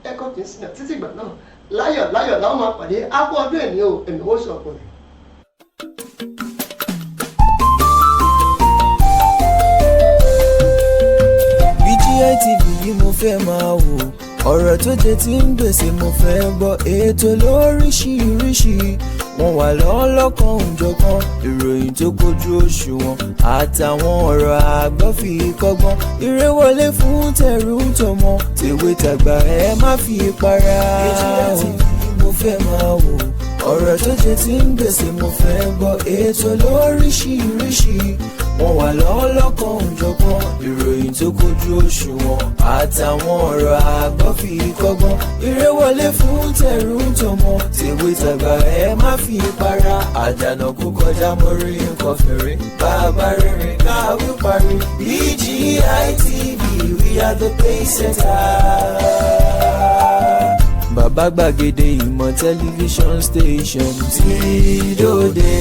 ẹ̀kọ́ kì í sínú títí ìgbà náà láyọ̀ láwọn máa pàdé ápò ọdún ẹ̀ ní o èmi ó sọ̀kùnrin. BGI TV yìí mo fẹ́ máa wò ọ̀rọ̀ tó jẹ tí ń gbèsè mo fẹ́ gbọ́ ètò lóríṣiríṣi wọ́n wà lọ́lọ́kan òjọ̀kan ìròyìn tó kojú òṣùwọ̀n àtàwọn ọ̀rọ̀ àgbọ́ fi kọ́gbọ́n eré wọlé fún tẹ̀rù tọmọ tèwe tàgbà ẹ má fi para. BGI TV mo fẹ́ máa wò ọ̀rọ̀ tó jẹ tí ń gbèsè mo fẹ́ gbọ́ ètò lóríṣiríṣi wọ́n wà lọ́lọ́kan òjọ̀kan ìròyìn tó kojú òṣùwọ̀n àtàwọn ọ̀rọ̀ àgbọ́ fi kọ́gbọ́n eré wọlé fún tẹ̀rù tọmọ tèwe tàgbà ẹ má fi para àdànà kó kọjá mọ́rí nǹkan fèrè bàbá rere káwí parí BGI TV we are the pace setters. Bàbá Gbàgede Ìmọ̀ tẹlifíṣọ̀n station tí dòde.